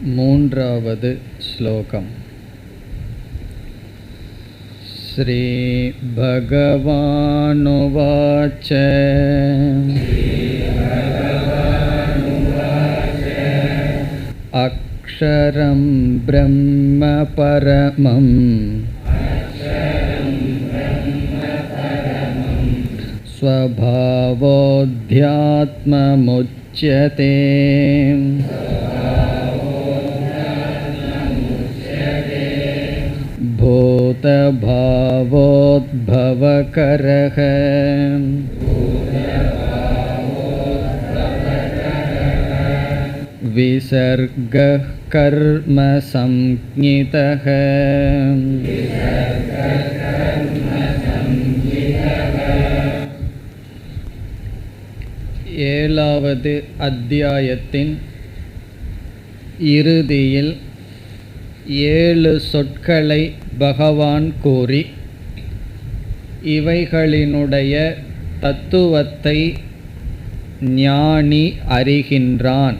மூன்றாவது ஸ்லோகம். ஸ்ரீ பகவானுவாச்ச அக்ஷரம் பிரம்ம பரமம் ஸ்வபாவோத்யாத்மமுச்யதே பூதபாவோத்பவகரஹ விசர்கः கர்ம சம்ஞிதः. ஏழாவது அத்தியாயத்தின் இறுதியில் 7 சொற்களை பகவான் கூறி இவைகளினுடைய தத்துவத்தை ஞானி அறிகின்றான்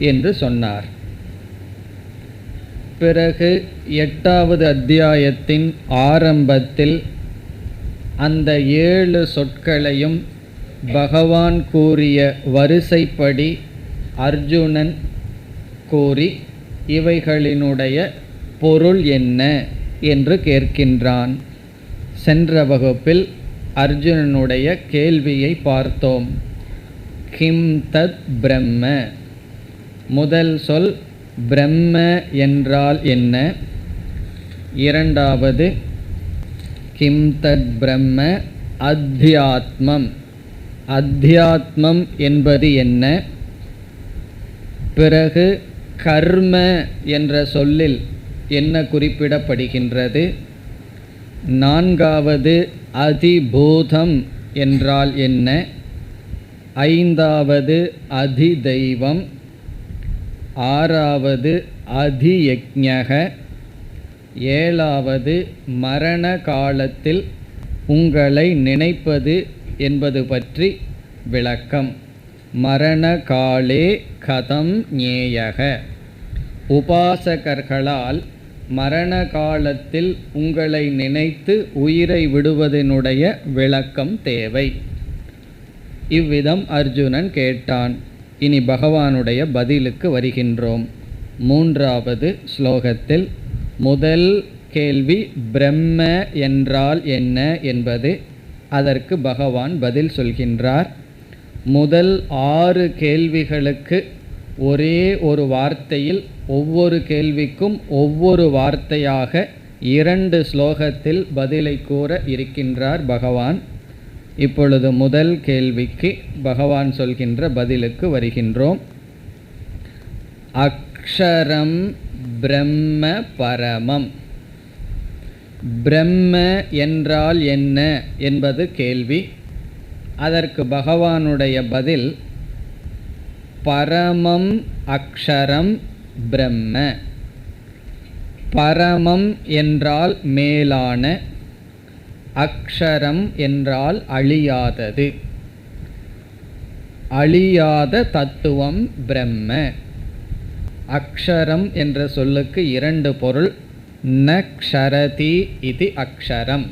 என்று சொன்னார். பிறகு 8வது அத்தியாயத்தின் ஆரம்பத்தில் அந்த 7 சொற்களையும் பகவான் கூறிய வரிசைப்படி அர்ஜுனன் கூறி இவைகளினுடைய பொருள் என்ன என்று கேட்கின்றான். சென்ற வகுப்பில் அர்ஜுனனுடைய கேள்வியை பார்த்தோம். கிம் தத் பிரம்ம, முதல் சொல் பிரம்ம என்றால் என்ன. இரண்டாவது கிம் தத் பிரம்ம அத்தியாத்மம், அத்தியாத்மம் என்பது என்ன. பிறகு கர்ம என்ற சொல்லில் என்ன குறிப்பிடப்படுகின்றது. நான்காவது அதிபூதம் என்றால் என்ன. ஐந்தாவது அதிதெய்வம். ஆறாவது அதியக்ஞக. ஏழாவது மரண காலத்தில் உங்களை நினைப்பது என்பது பற்றி விளக்கம். மரண காலே கதம் ஞேயக, உபாசகர்களால் மரண காலத்தில் உங்களை நினைத்து உயிரை விடுவதனுடைய விளக்கம் தேவை. இவ்விதம் அர்ஜுனன் கேட்டான். இனி பகவானுடைய பதிலுக்கு வருகின்றோம். 3வது ஸ்லோகத்தில் முதல் கேள்வி பிரம்ம என்றால் என்ன என்பது. அதற்கு பகவான் பதில் சொல்கின்றார். முதல் 6 கேள்விகளுக்கு ஒரே ஒரு வார்த்தையில், ஒவ்வொரு கேள்விக்கும் ஒவ்வொரு வார்த்தையாக 2 ஸ்லோகத்தில் பதிலை கூற இருக்கின்றார் பகவான். இப்பொழுது முதல் கேள்விக்கு பகவான் சொல்கின்ற பதிலுக்கு வருகின்றோம். அக்ஷரம் பிரம்ம பரமம். பிரம்ம என்றால் என்ன என்பது கேள்வி. அதற்கு பகவானுடைய பதில் பரமம் அக்ஷரம் பிரம்ம. பரமம் என்றால் மேலான, அக்ஷரம் என்றால் அழியாதது, அழியாத தத்துவம் பிரம்ம. அக்ஷரம் என்ற சொல்லுக்கு 2 பொருள். ந க்ஷரதி இது அக்ஷரம்,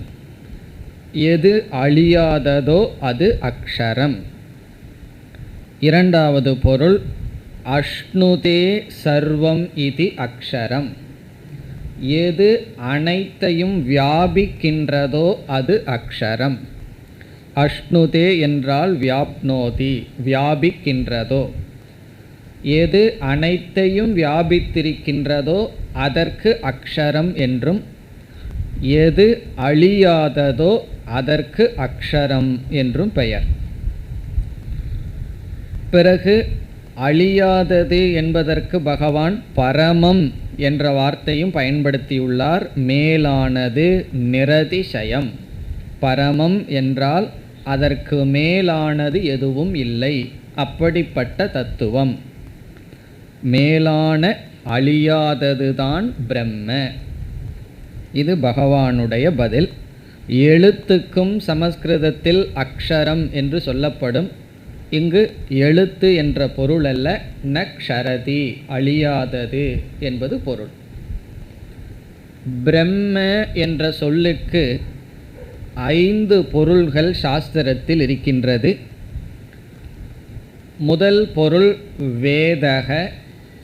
எது அழியாததோ அது அக்ஷரம். இரண்டாவது பொருள் அஷ்ணுதே சர்வம் இது அக்ஷரம், எது அனைத்தையும் வியாபிக்கின்றதோ அது அக்ஷரம். அஷ்ணுதே என்றால் வியாப்னோதி, வியாபிக்கின்றதோ. எது அனைத்தையும் வியாபித்திருக்கின்றதோ அதற்கு அக்ஷரம் என்றும், எது அழியாததோ அதற்கு அக்ஷரம் என்றும் பெயர். பிறகு அழியாதது என்பதற்கு பகவான் பரமம் என்ற வார்த்தையும் பயன்படுத்தியுள்ளார். மேலானது, நிரதிசயம். பரமம் என்றால் அதற்கு மேலானது எதுவும் இல்லை, அப்படிப்பட்ட தத்துவம். மேலான அழியாததுதான் பிரம்ம. இது பகவானுடைய பதில். எழுத்துக்கும் சமஸ்கிருதத்தில் அக்ஷரம் என்று சொல்லப்படும். இங்கு எழுத்து என்ற பொருள் அல்ல, ந க்ஷரதி அழியாதது என்பது பொருள். பிரம்ம என்ற சொல்லுக்கு 5 பொருள்கள் சாஸ்திரத்தில் இருக்கின்றது. முதல் பொருள் வேதக.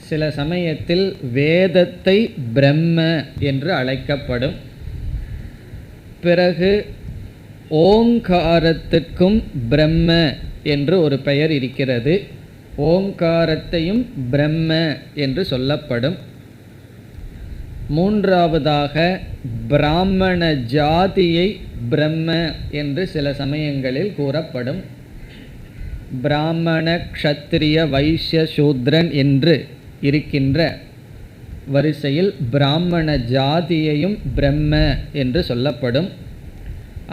சில சமயத்தில் வேதத்தை பிரம்ம என்று அழைக்கப்படும். பிறகு ஓங்காரத்துக்கும் பிரம்ம என்று ஒரு பெயர் இருக்கிறது. ஓங்காரத்தையும் பிரம்ம என்று சொல்லப்படும். மூன்றாவதாக பிராமண ஜாதியை பிரம்ம என்று சில சமயங்களில் கூறப்படும். பிராமண க்ஷத்ரிய வைஷ்ய சூத்ரன் என்று இருக்கின்ற வரிசையில் பிராமண ஜாதியையும் பிரம்ம என்று சொல்லப்படும்.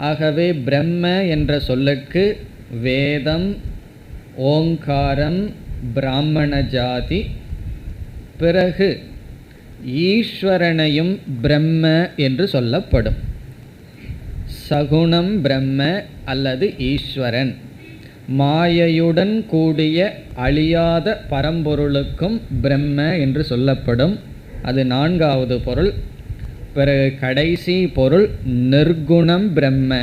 ஆகவே பிரம்ம என்ற சொல்லுக்கு வேதம், ஓங்காரம், பிராமண ஜாதி, பிறகு ஈஸ்வரனையும் பிரம்ம என்று சொல்லப்படும். சகுணம் பிரம்ம அல்லது ஈஸ்வரன், மாயையுடன் கூடிய அழியாத பரம்பொருளுக்கும் பிரம்ம என்று சொல்லப்படும். அது 4வது பொருள். பிறகு கடைசி பொருள் நிர்குணம் பிரம்ம.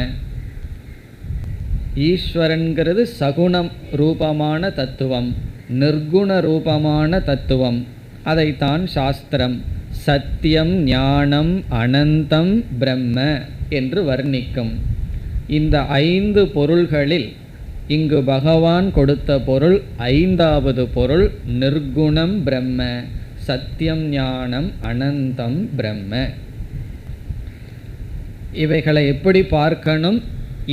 ஈஸ்வரன்கிறது சகுணம் ரூபமான தத்துவம், நிர்குண ரூபமான தத்துவம். அதைத்தான் சாஸ்திரம் சத்தியம் ஞானம் அனந்தம் பிரம்ம என்று வர்ணிக்கும். இந்த 5 பொருள்களில் இங்கு பகவான் கொடுத்த பொருள் 5வது பொருள் நிர்குணம் பிரம்ம, சத்தியம் ஞானம் அனந்தம் பிரம்ம. இவைகளை எப்படி பார்க்கணும்?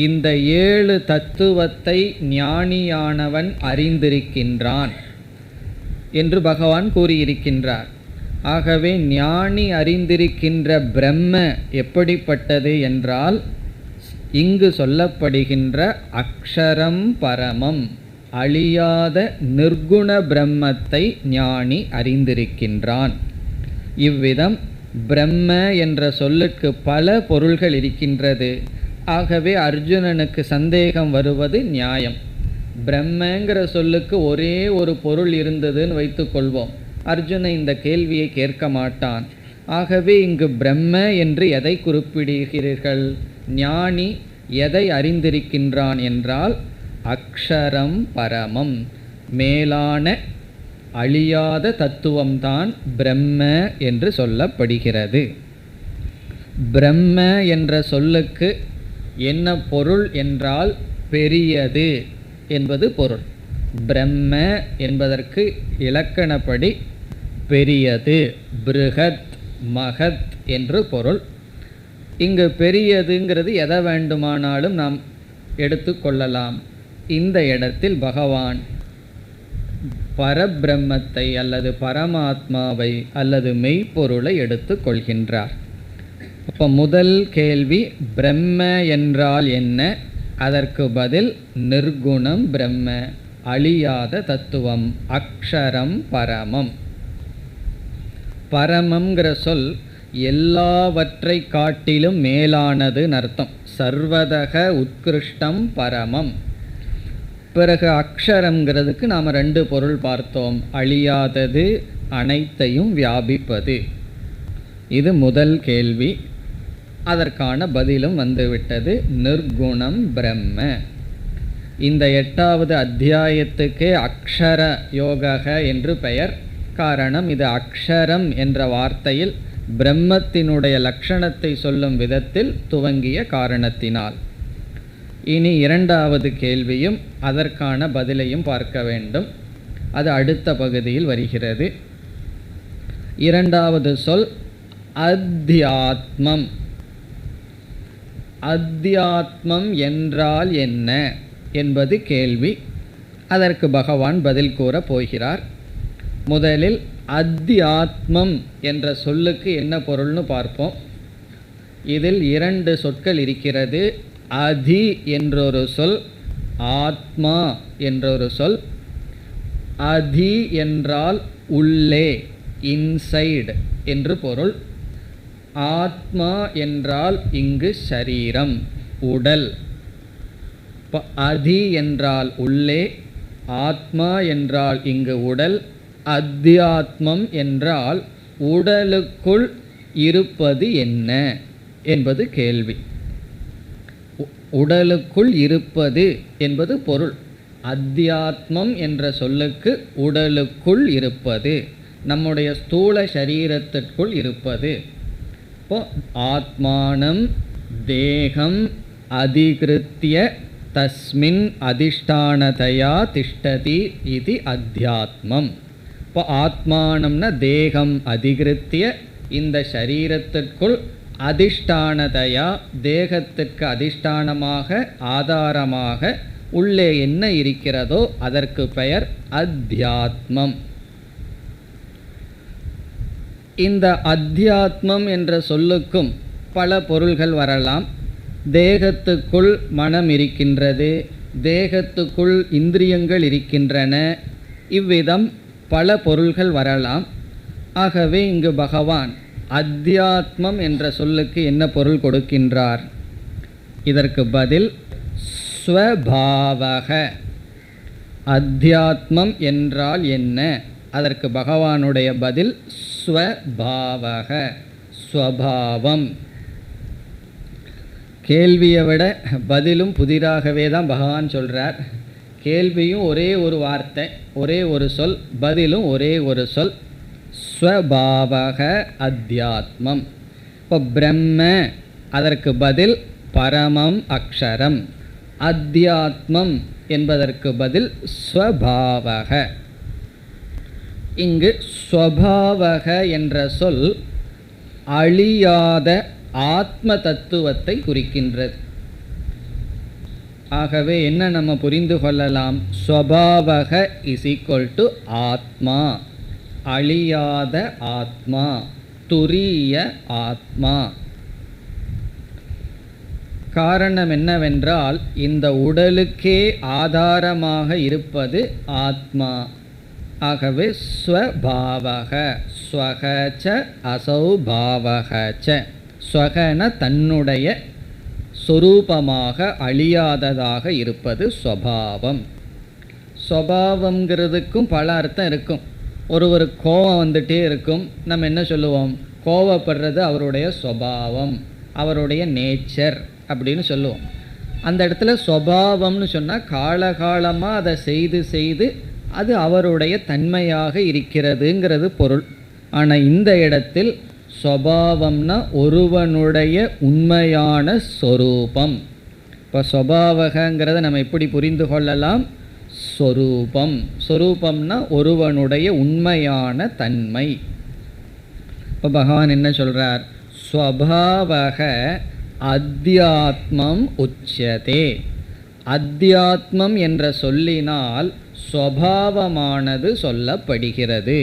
இந்த 7 தத்துவத்தை ஞானியானவன் அறிந்திருக்கின்றான் என்று பகவான் கூறியிருக்கின்றார். ஆகவே ஞானி அறிந்திருக்கின்ற பிரம்ம எப்படிப்பட்டது என்றால், இங்கு சொல்லப்படுகின்ற அக்ஷரம் பரமம் அழியாத நிர்குண பிரம்மத்தை ஞானி அறிந்திருக்கின்றான். இவ்விதம் பிரம்ம என்ற சொல்லுக்கு பல பொருள்கள் இருக்கின்றது. ஆகவே அர்ஜுனனுக்கு சந்தேகம் வருவது நியாயம். பிரம்மங்கிற சொல்லுக்கு ஒரே ஒரு பொருள் இருந்ததுன்னு வைத்துக்கொள்வோம், அர்ஜுனன் இந்த கேள்வியை கேட்க மாட்டான். ஆகவே இங்கு பிரம்ம என்று எதை குறிப்பிடுகிறீர்கள்? ஞானி எதை அறிந்திருக்கின்றான் என்றால் அக்ஷரம் பரமம், மேலான அழியாத தத்துவம்தான் பிரம்ம என்று சொல்லப்படுகிறது. பிரம்ம என்ற சொல்லுக்கு என்ன பொருள் என்றால் பெரியது என்பது பொருள். பிரம்ம என்பதற்கு இலக்கணப்படி பெரியது, பிருகத், மகத் என்று பொருள். இங்கு பெரியதுங்கிறது எதை வேண்டுமானாலும் நாம் எடுத்துக்கொள்ளலாம். இந்த இடத்தில் பகவான் பரபிரம்மத்தை அல்லது பரமாத்மாவை அல்லது மெய்ப்பொருளை எடுத்துக்கொள்கின்றார். அப்போ முதல் கேள்வி பிரம்ம என்றால் என்ன? அதற்கு பதில் நிர்குணம் பிரம்ம, அழியாத தத்துவம், அக்ஷரம் பரமம். பரமம்ங்கிற சொல் எல்லாவற்றை காட்டிலும் மேலானதுன்னு அர்த்தம். சர்வதக உத்கிருஷ்டம் பரமம். பிறகு அக்ஷரம்ங்கிறதுக்கு நாம் 2 பொருள் பார்த்தோம். அழியாதது, அனைத்தையும் வியாபிப்பது. இது முதல் கேள்வி. அதற்கான பதிலும் வந்துவிட்டது, நிர்குணம் பிரம்ம. இந்த 8வது அத்தியாயத்துக்கே அக்ஷர யோக என்று பெயர். காரணம், இது அக்ஷரம் என்ற வார்த்தையில் பிரம்மத்தினுடைய லட்சணத்தை சொல்லும் விதத்தில் துவங்கிய காரணத்தினால். இனி 2வது கேள்வியும் அதற்கான பதிலையும் பார்க்க வேண்டும். அது அடுத்த பகுதியில் வருகிறது. 2வது சொல் அத்தியாத்மம். அத்தியாத்மம் என்றால் என்ன என்பது கேள்வி. அதற்கு பகவான் பதில் கூற போகிறார். முதலில் அத்தியாத்மம் என்ற சொல்லுக்கு என்ன பொருள்னு பார்ப்போம். இதில் 2 சொற்கள் இருக்கிறது. அதி என்றொரு சொல், ஆத்மா என்றொரு சொல். அதி என்றால் உள்ளே, இன்சைடு என்று பொருள். ஆத்மா என்றால் இங்கு சரீரம், உடல். அதி என்றால் உள்ளே, ஆத்மா என்றால் இங்கு உடல், அத்தியாத்மம் என்றால் உடலுக்குள் இருப்பது என்ன என்பது கேள்வி. உடலுக்குள் இருப்பது என்பது பொருள். அத்தியாத்மம் என்ற சொல்லுக்கு உடலுக்குள் இருப்பது, நம்முடைய ஸ்தூல சரீரத்திற்குள் இருப்பது. இப்போ ஆத்மானம் தேகம் அதிகிருத்திய தஸ்மின் அதிஷ்டானதயா திஷ்டதி இது அத்தியாத்மம். இப்போ ஆத்மானம்னா தேகம் அதிகிருத்திய, இந்த சரீரத்திற்குள் அதிஷ்டானதயா, தேகத்திற்கு அதிஷ்டானமாக ஆதாரமாக உள்ளே என்ன இருக்கிறதோ அதற்கு பெயர் அத்தியாத்மம். இந்த அத்தியாத்மம் என்ற சொல்லுக்கும் பல பொருள்கள் வரலாம். தேகத்துக்குள் மனம் இருக்கின்றது, தேகத்துக்குள் இந்திரியங்கள் இருக்கின்றன, இவ்விதம் பல பொருள்கள் வரலாம். ஆகவே இங்கு பகவான் அத்தியாத்மம் என்ற சொல்லுக்கு என்ன பொருள் கொடுக்கின்றார்? இதற்கு பதில் ஸ்வபாவக. அத்தியாத்மம் என்றால் என்ன? அதற்கு பகவானுடைய பதில் ஸ்வபாவக, ஸ்வபாவம். கேள்வியை விட பதிலும் புதிராகவே தான் பகவான் சொல்கிறார். கேள்வியும் ஒரே ஒரு வார்த்தை, ஒரே ஒரு சொல், பதிலும் ஒரே ஒரு சொல், ஸ்வபாவக அத்தியாத்மம். இப்போ பிரம்ம, அதற்கு பதில் பரமம் அக்ஷரம். அத்தியாத்மம் என்பதற்கு பதில் ஸ்வபாவக. இங்கு ஸ்வபாவக என்ற சொல் அழியாத ஆத்ம தத்துவத்தை குறிக்கின்றது. ஆகவே என்ன நம்ம புரிந்து கொள்ளலாம்? ஸ்வபாவக இஸ் ஈக்குவல் டு ஆத்மா, அழியாத ஆத்மா, துரிய ஆத்மா. காரணம் என்னவென்றால் இந்த உடலுக்கே ஆதாரமாக இருப்பது ஆத்மா. ஆகவே ஸ்வபாவக, ஸ்வகச்ச அசௌபாவகச்ச. ஸ்வகன தன்னுடைய சொரூபமாக அழியாததாக இருப்பது ஸ்வபாவம். ஸ்வபாவங்கிறதுக்கும் பல அர்த்தம் இருக்கும். ஒரு கோபம் வந்துட்டே இருக்கும், நம்ம என்ன சொல்லுவோம்? கோபப்படுறது அவருடைய ஸ்வபாவம், அவருடைய நேச்சர் அப்படின்னு சொல்லுவோம். அந்த இடத்துல ஸ்வபாவம்னு சொன்னால் காலகாலமாக அதை செய்து செய்து அது அவருடைய தன்மையாக இருக்கிறதுங்கிறது பொருள். ஆனால் இந்த இடத்தில் ஸ்வபாவம்னா ஒருவனுடைய உண்மையான ஸ்வரூபம். இப்போ ஸ்வபாவகங்கிறத நம்ம எப்படி புரிந்து கொள்ளலாம்? ஸ்வரூபம், ஸ்வரூபம்னா ஒருவனுடைய உண்மையான தன்மை. இப்போ பகவான் என்ன சொல்கிறார்? ஸ்வபாவக அத்தியாத்மம் உச்சதே. அத்தியாத்மம் என்ற சொல்லினால் ஸ்வபாவமானது சொல்லப்படுகிறது.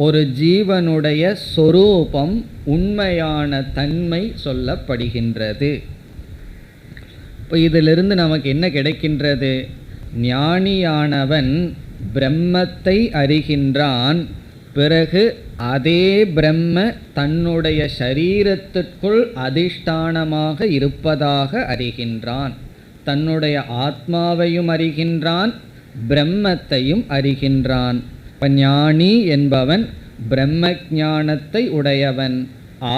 ஒரு ஜீவனுடைய சொரூபம், உண்மையான தன்மை சொல்லப்படுகின்றது. இப்போ இதிலிருந்து நமக்கு என்ன கிடைக்கின்றது? ஞானியானவன் பிரம்மத்தை அறிகின்றான், பிறகு அதே பிரம்ம தன்னுடைய சரீரத்திற்குள் அதிஷ்டானமாக இருப்பதாக அறிகின்றான். தன்னுடைய ஆத்மாவையும் அறிகின்றான், பிரம்மத்தையும் அறிகின்றான். இப்போ ஞானி என்பவன் பிரம்ம ஞானத்தை உடையவன்,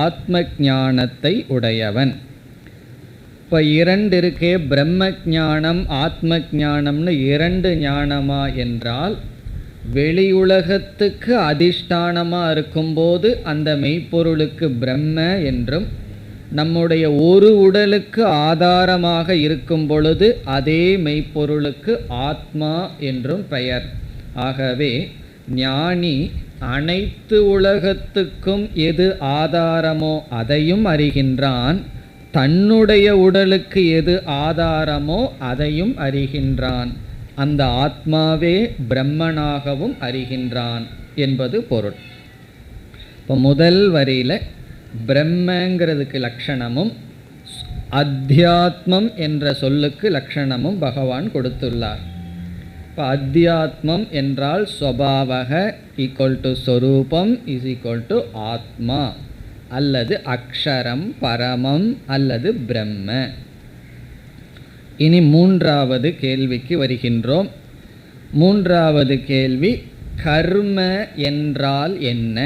ஆத்ம ஞானத்தை உடையவன். இப்போ இரண்டு இருக்கே, பிரம்ம ஞானம் ஆத்ம ஞானம்னு இரண்டு ஞானமா என்றால், வெளியுலகத்துக்கு அதிஷ்டானமாக இருக்கும்போது அந்த மெய்ப்பொருளுக்கு பிரம்ம என்றும், நம்முடைய ஒரு உடலுக்கு ஆதாரமாக இருக்கும் பொழுது அதே மெய்ப்பொருளுக்கு ஆத்மா என்றும் பெயர். ஆகவே ஞானி அனைத்து உலகத்துக்கும் எது ஆதாரமோ அதையும் அறிகின்றான், தன்னுடைய உடலுக்கு எது ஆதாரமோ அதையும் அறிகின்றான். அந்த ஆத்மாவே பிரம்மனாகவும் அறிகின்றான் என்பது பொருள். இப்போ முதல் வரியில் பிரம்மங்கிறதுக்கு லட்சணமும் அத்தியாத்மம் என்ற சொல்லுக்கு லட்சணமும் பகவான் கொடுத்துள்ளார். இப்போ அத்தியாத்மம் என்றால் ஸ்வபாவக ஈக்குவல் டு ஸ்வரூபம் இஸ் ஈக்குவல் டு ஆத்மா, அல்லது அக்ஷரம், பரமம், அல்லது பிரம்ம. இனி மூன்றாவது கேள்விக்கு வருகின்றோம். மூன்றாவது கேள்வி கர்ம என்றால் என்ன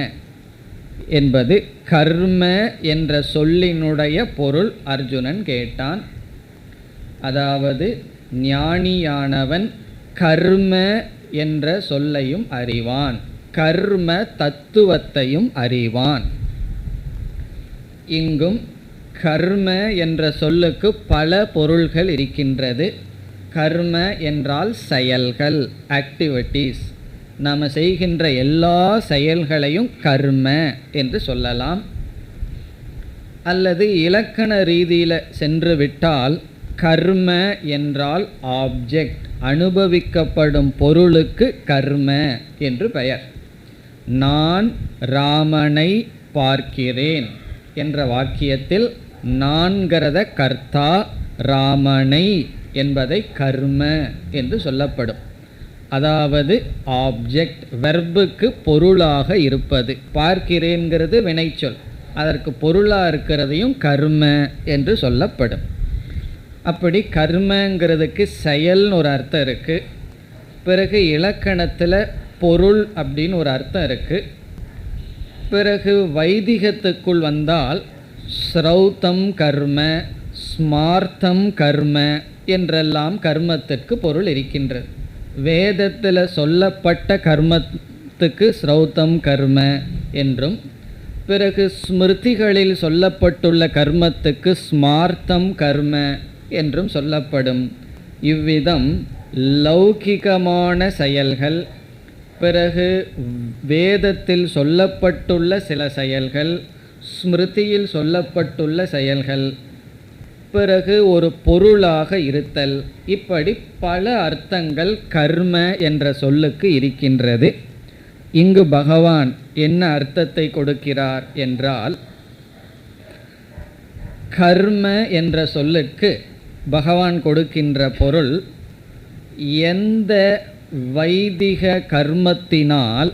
என்பது. கர்ம என்ற சொல்லினுடைய பொருள் அர்ஜுனன் கேட்டான். அதாவது ஞானியானவன் கர்ம என்ற சொல்லையும் அறிவான், கர்ம தத்துவத்தையும் அறிவான். இங்கும் கர்ம என்ற சொல்லுக்கு பல பொருள்கள் இருக்கின்றது. கர்ம என்றால் செயல்கள், ஆக்டிவிட்டீஸ். நாம் செய்கின்ற எல்லா செயல்களையும் கர்ம என்று சொல்லலாம். அல்லது இலக்கண ரீதியில் சென்று விட்டால் கர்ம என்றால் ஆப்ஜெக்ட், அனுபவிக்கப்படும் பொருளுக்கு கர்ம என்று பெயர். நான் ராமனை பார்க்கிறேன் என்ற வாக்கியத்தில் நான்கிறத கர்த்தா, ராமனை என்பதை கர்ம என்று சொல்லப்படும். அதாவது ஆப்ஜெக்ட், வெர்புக்கு பொருளாக இருப்பது. பார்க்கிறேன்கிறது வினைச்சொல், அதற்கு பொருளாக இருக்கிறதையும் கர்ம என்று சொல்லப்படும். அப்படி கர்மங்கிறதுக்கு செயல்னு ஒரு அர்த்தம் இருக்குது. பிறகு இலக்கணத்தில் பொருள் அப்படின்னு ஒரு அர்த்தம் இருக்குது. பிறகு வைதிகத்துக்குள் வந்தால் ஸ்ரௌத்தம் கர்ம, ஸ்மார்த்தம் கர்ம என்றெல்லாம் கர்மத்திற்கு பொருள் இருக்கின்றது. வேதத்தில் சொல்லப்பட்ட கர்மத்துக்கு ஸ்ரௌத்தம் கர்ம என்றும், பிறகு ஸ்மிருதிகளில் சொல்லப்பட்டுள்ள கர்மத்துக்கு ஸ்மார்த்தம் கர்ம என்றும் சொல்லப்படும். இவ்விதம் லௌகிகமான செயல்கள், பிறகு வேதத்தில் சொல்லப்பட்டுள்ள சில செயல்கள், ஸ்மிருதியில் சொல்லப்பட்டுள்ள செயல்கள், பிறகு ஒரு பொருளாக இருத்தல், இப்படி பல அர்த்தங்கள் கர்ம என்ற சொல்லுக்கு இருக்கின்றது. இங்கு பகவான் என்ன அர்த்தத்தை கொடுக்கிறார் என்றால், கர்ம என்ற சொல்லுக்கு பகவான் கொடுக்கின்ற பொருள், எந்த வைதிக கர்மத்தினால்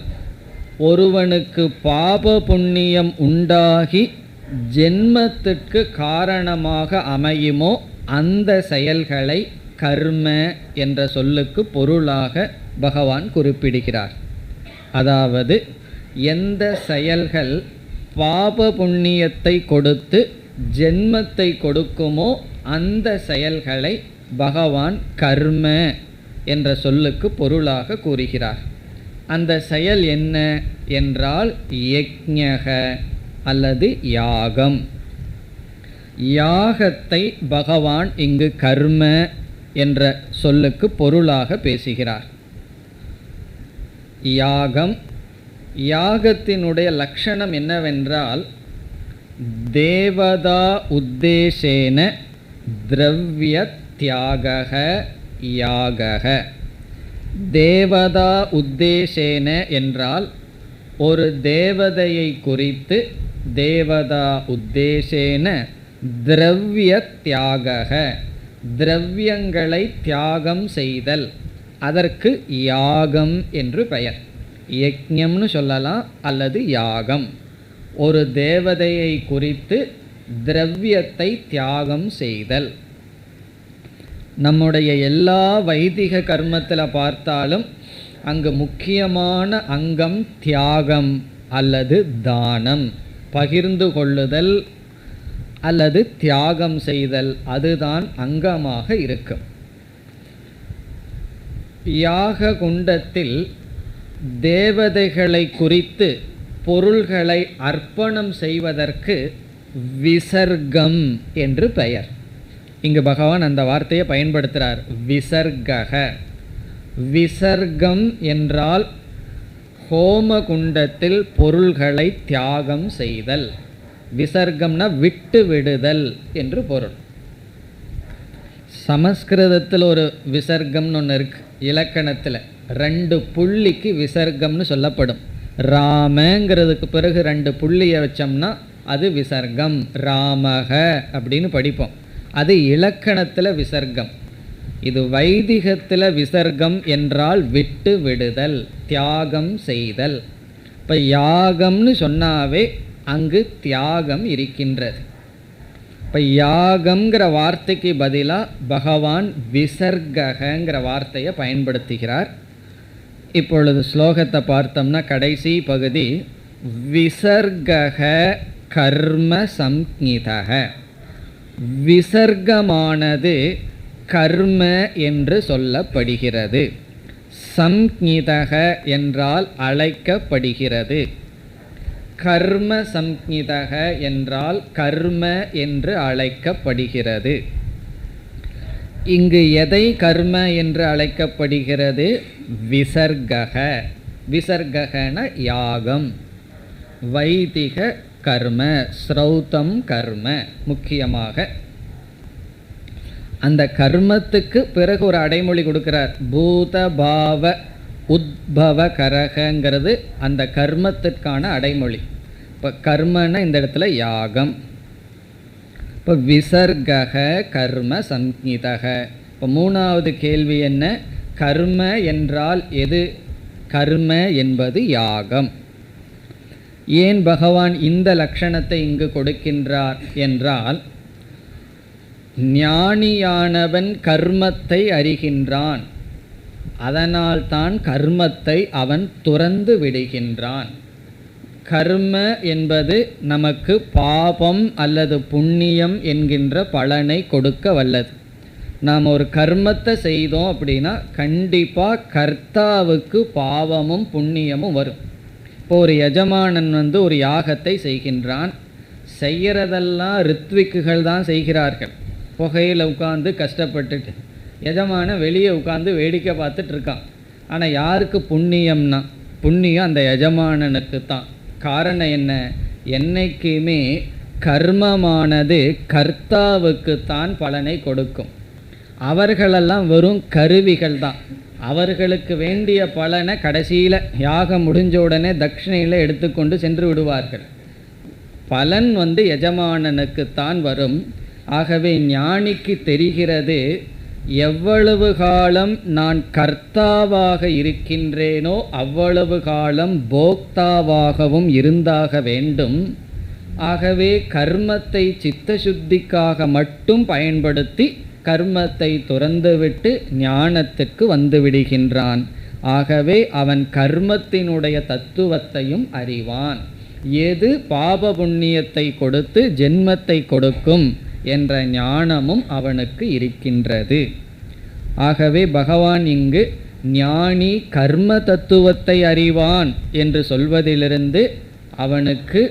ஒருவனுக்கு பாப புண்ணியம் உண்டாகி ஜென்மத்துக்கு காரணமாக அமையுமோ அந்த செயல்களை கர்ம என்ற சொல்லுக்கு பொருளாக பகவான் குறிப்பிடுகிறார். அதாவது எந்த செயல்கள் பாப புண்ணியத்தை கொடுத்து ஜென்மத்தை கொடுக்குமோ அந்த செயல்களை பகவான் கர்ம என்ற சொல்லுக்கு பொருளாக கூறுகிறார். அந்த செயல் என்ன என்றால் யக்ஞக அல்லது யாகம். யாகத்தை பகவான் இங்கு கர்ம என்ற சொல்லுக்கு பொருளாக பேசுகிறார். யாகம், யாகத்தினுடைய லட்சணம் என்னவென்றால், தேவதா உத்தேசேன திரவிய தியாகக யாகக. தேவதா உத்தேசேன என்றால் ஒரு தேவதையை குறித்து, தேவதா உத்தேசேன திரவிய தியாகக, திரவியங்களை தியாகம் செய்தல், அதற்கு யாகம் என்று பெயர். யக்ஞம்னு சொல்லலாம் அல்லது யாகம். ஒரு தேவதையை குறித்து திரவியத்தை தியாகம் செய்தல். நம்முடைய எல்லா வைதிக கர்மத்தில் பார்த்தாலும் அங்கு முக்கியமான அங்கம் தியாகம் அல்லது தானம், பகிர்ந்து கொள்ளுதல் அல்லது தியாகம் செய்தல், அதுதான் அங்கமாக இருக்கும். யாக குண்டத்தில் தேவதைகளை குறித்து பொருள்களை அர்ப்பணம் செய்வதற்கு விசர்க்கம் என்று பெயர். இங்கு பகவான் அந்த வார்த்தையை பயன்படுத்துகிறார், விசர்கக. விசர்க்கம் என்றால் ஹோமகுண்டத்தில் பொருள்களை தியாகம் செய்தல். விசர்க்கம்னா விட்டு விடுதல் என்று பொருள். சமஸ்கிருதத்தில் ஒரு விசர்க்கம்னு ஒன்று இருக்கு. இலக்கணத்தில் 2 புள்ளிக்கு விசர்க்கம்னு சொல்லப்படும். ராமங்கிறதுக்கு பிறகு 2 புள்ளியை வச்சோம்னா அது விசர்க்கம், ராமக அப்படின்னு படிப்போம். அது இலக்கணத்தில் விசர்க்கம். இது வைதிகத்தில் விசர்க்கம் என்றால் விட்டு விடுதல், தியாகம் செய்தல். இப்போ யாகம்னு சொன்னாவே அங்கு தியாகம் இருக்கின்றது. இப்போ யாகம்ங்கிற வார்த்தைக்கு பதிலாக பகவான் விசர்கங்கிற வார்த்தையை பயன்படுத்துகிறார். இப்பொழுது ஸ்லோகத்தை பார்த்தோம்னா கடைசி பகுதி விசர்கக கர்ம சம்ஞிதக. விசர்க்கமானது கர்ம என்று சொல்லப்படுகிறது. சம்ஞிதக என்றால் அழைக்கப்படுகிறது. கர்ம சம்ஞிதக என்றால் கர்ம என்று அழைக்கப்படுகிறது. இங்கு எதை கர்ம என்று அழைக்கப்படுகிறது? விசர்கக. விசர்கன யாகம், வைதிக கர்ம, ஸ்ரௌதம் கர்ம. முக்கியமாக அந்த கர்மத்துக்கு பிறகு ஒரு அடைமொழி கொடுக்கிறார். பூத பாவ உத்பவ கரகங்கிறது அந்த கர்மத்திற்கான அடைமொழி. இப்போ கர்மன்னா இந்த இடத்துல யாகம். இப்போ விசர்கக கர்ம சம்ஞிதக. இப்போ மூணாவது கேள்வி என்ன? கர்ம என்றால் எது? கர்ம என்பது யாகம். ஏன் பகவான் இந்த லட்சணத்தை இங்கு கொடுக்கின்றார் என்றால், ஞானியானவன் கர்மத்தை அறிகின்றான், அதனால்தான் கர்மத்தை அவன் துறந்து விடுகின்றான். கர்ம என்பது நமக்கு பாபம் அல்லது புண்ணியம் என்கின்ற பலனை கொடுக்க வல்லது. நாம் ஒரு கர்மத்தை செய்தோம் அப்படின்னா கண்டிப்பாக கர்த்தாவுக்கு பாவமும் புண்ணியமும் வரும். இப்போ ஒரு எஜமானன் ஒரு யாகத்தை செய்கின்றான். செய்கிறதெல்லாம் ரித்விக்குகள் தான் செய்கிறார்கள். புகையில் உட்காந்து கஷ்டப்பட்டுட்டு எஜமானன் வெளியே உட்காந்து வேடிக்கை பார்த்துட்டு இருக்கான். ஆனால் யாருக்கு புண்ணியம்னா, புண்ணியம் அந்த எஜமானனுக்கு தான். காரணம் என்ன? என்னைக்குமே கர்மமானது கர்த்தாவுக்கு தான் பலனை கொடுக்கும். அவர்களெல்லாம் வெறும் கருவிகள் தான். அவர்களுக்கு வேண்டிய பலனை கடைசியில் யாகம் முடிஞ்ச உடனே தட்சிணையில் எடுத்துக்கொண்டு சென்று விடுவார்கள். பலன் எஜமானனுக்குத்தான் வரும். ஆகவே ஞானிக்கு தெரிகிறது, எவ்வளவு காலம் நான் கர்த்தாவாக இருக்கின்றேனோ அவ்வளவு காலம் போக்தாவாகவும் இருந்தாக வேண்டும். ஆகவே கர்மத்தை சித்தசுத்திக்காக மட்டும் பயன்படுத்தி கர்மத்தை துறந்துவிட்டு ஞானத்துக்கு வந்து விடுகின்றான். ஆகவே அவன் கர்மத்தினுடைய தத்துவத்தையும் அறிவான். எது பாப புண்ணியத்தை கொடுத்து ஜென்மத்தை கொடுக்கும் என்ற ஞானமும் அவனுக்கு இருக்கின்றது. ஆகவே பகவான் இங்கு ஞானி கர்ம தத்துவத்தை அறிவான் என்று சொல்வதிலிருந்து அவனுக்கு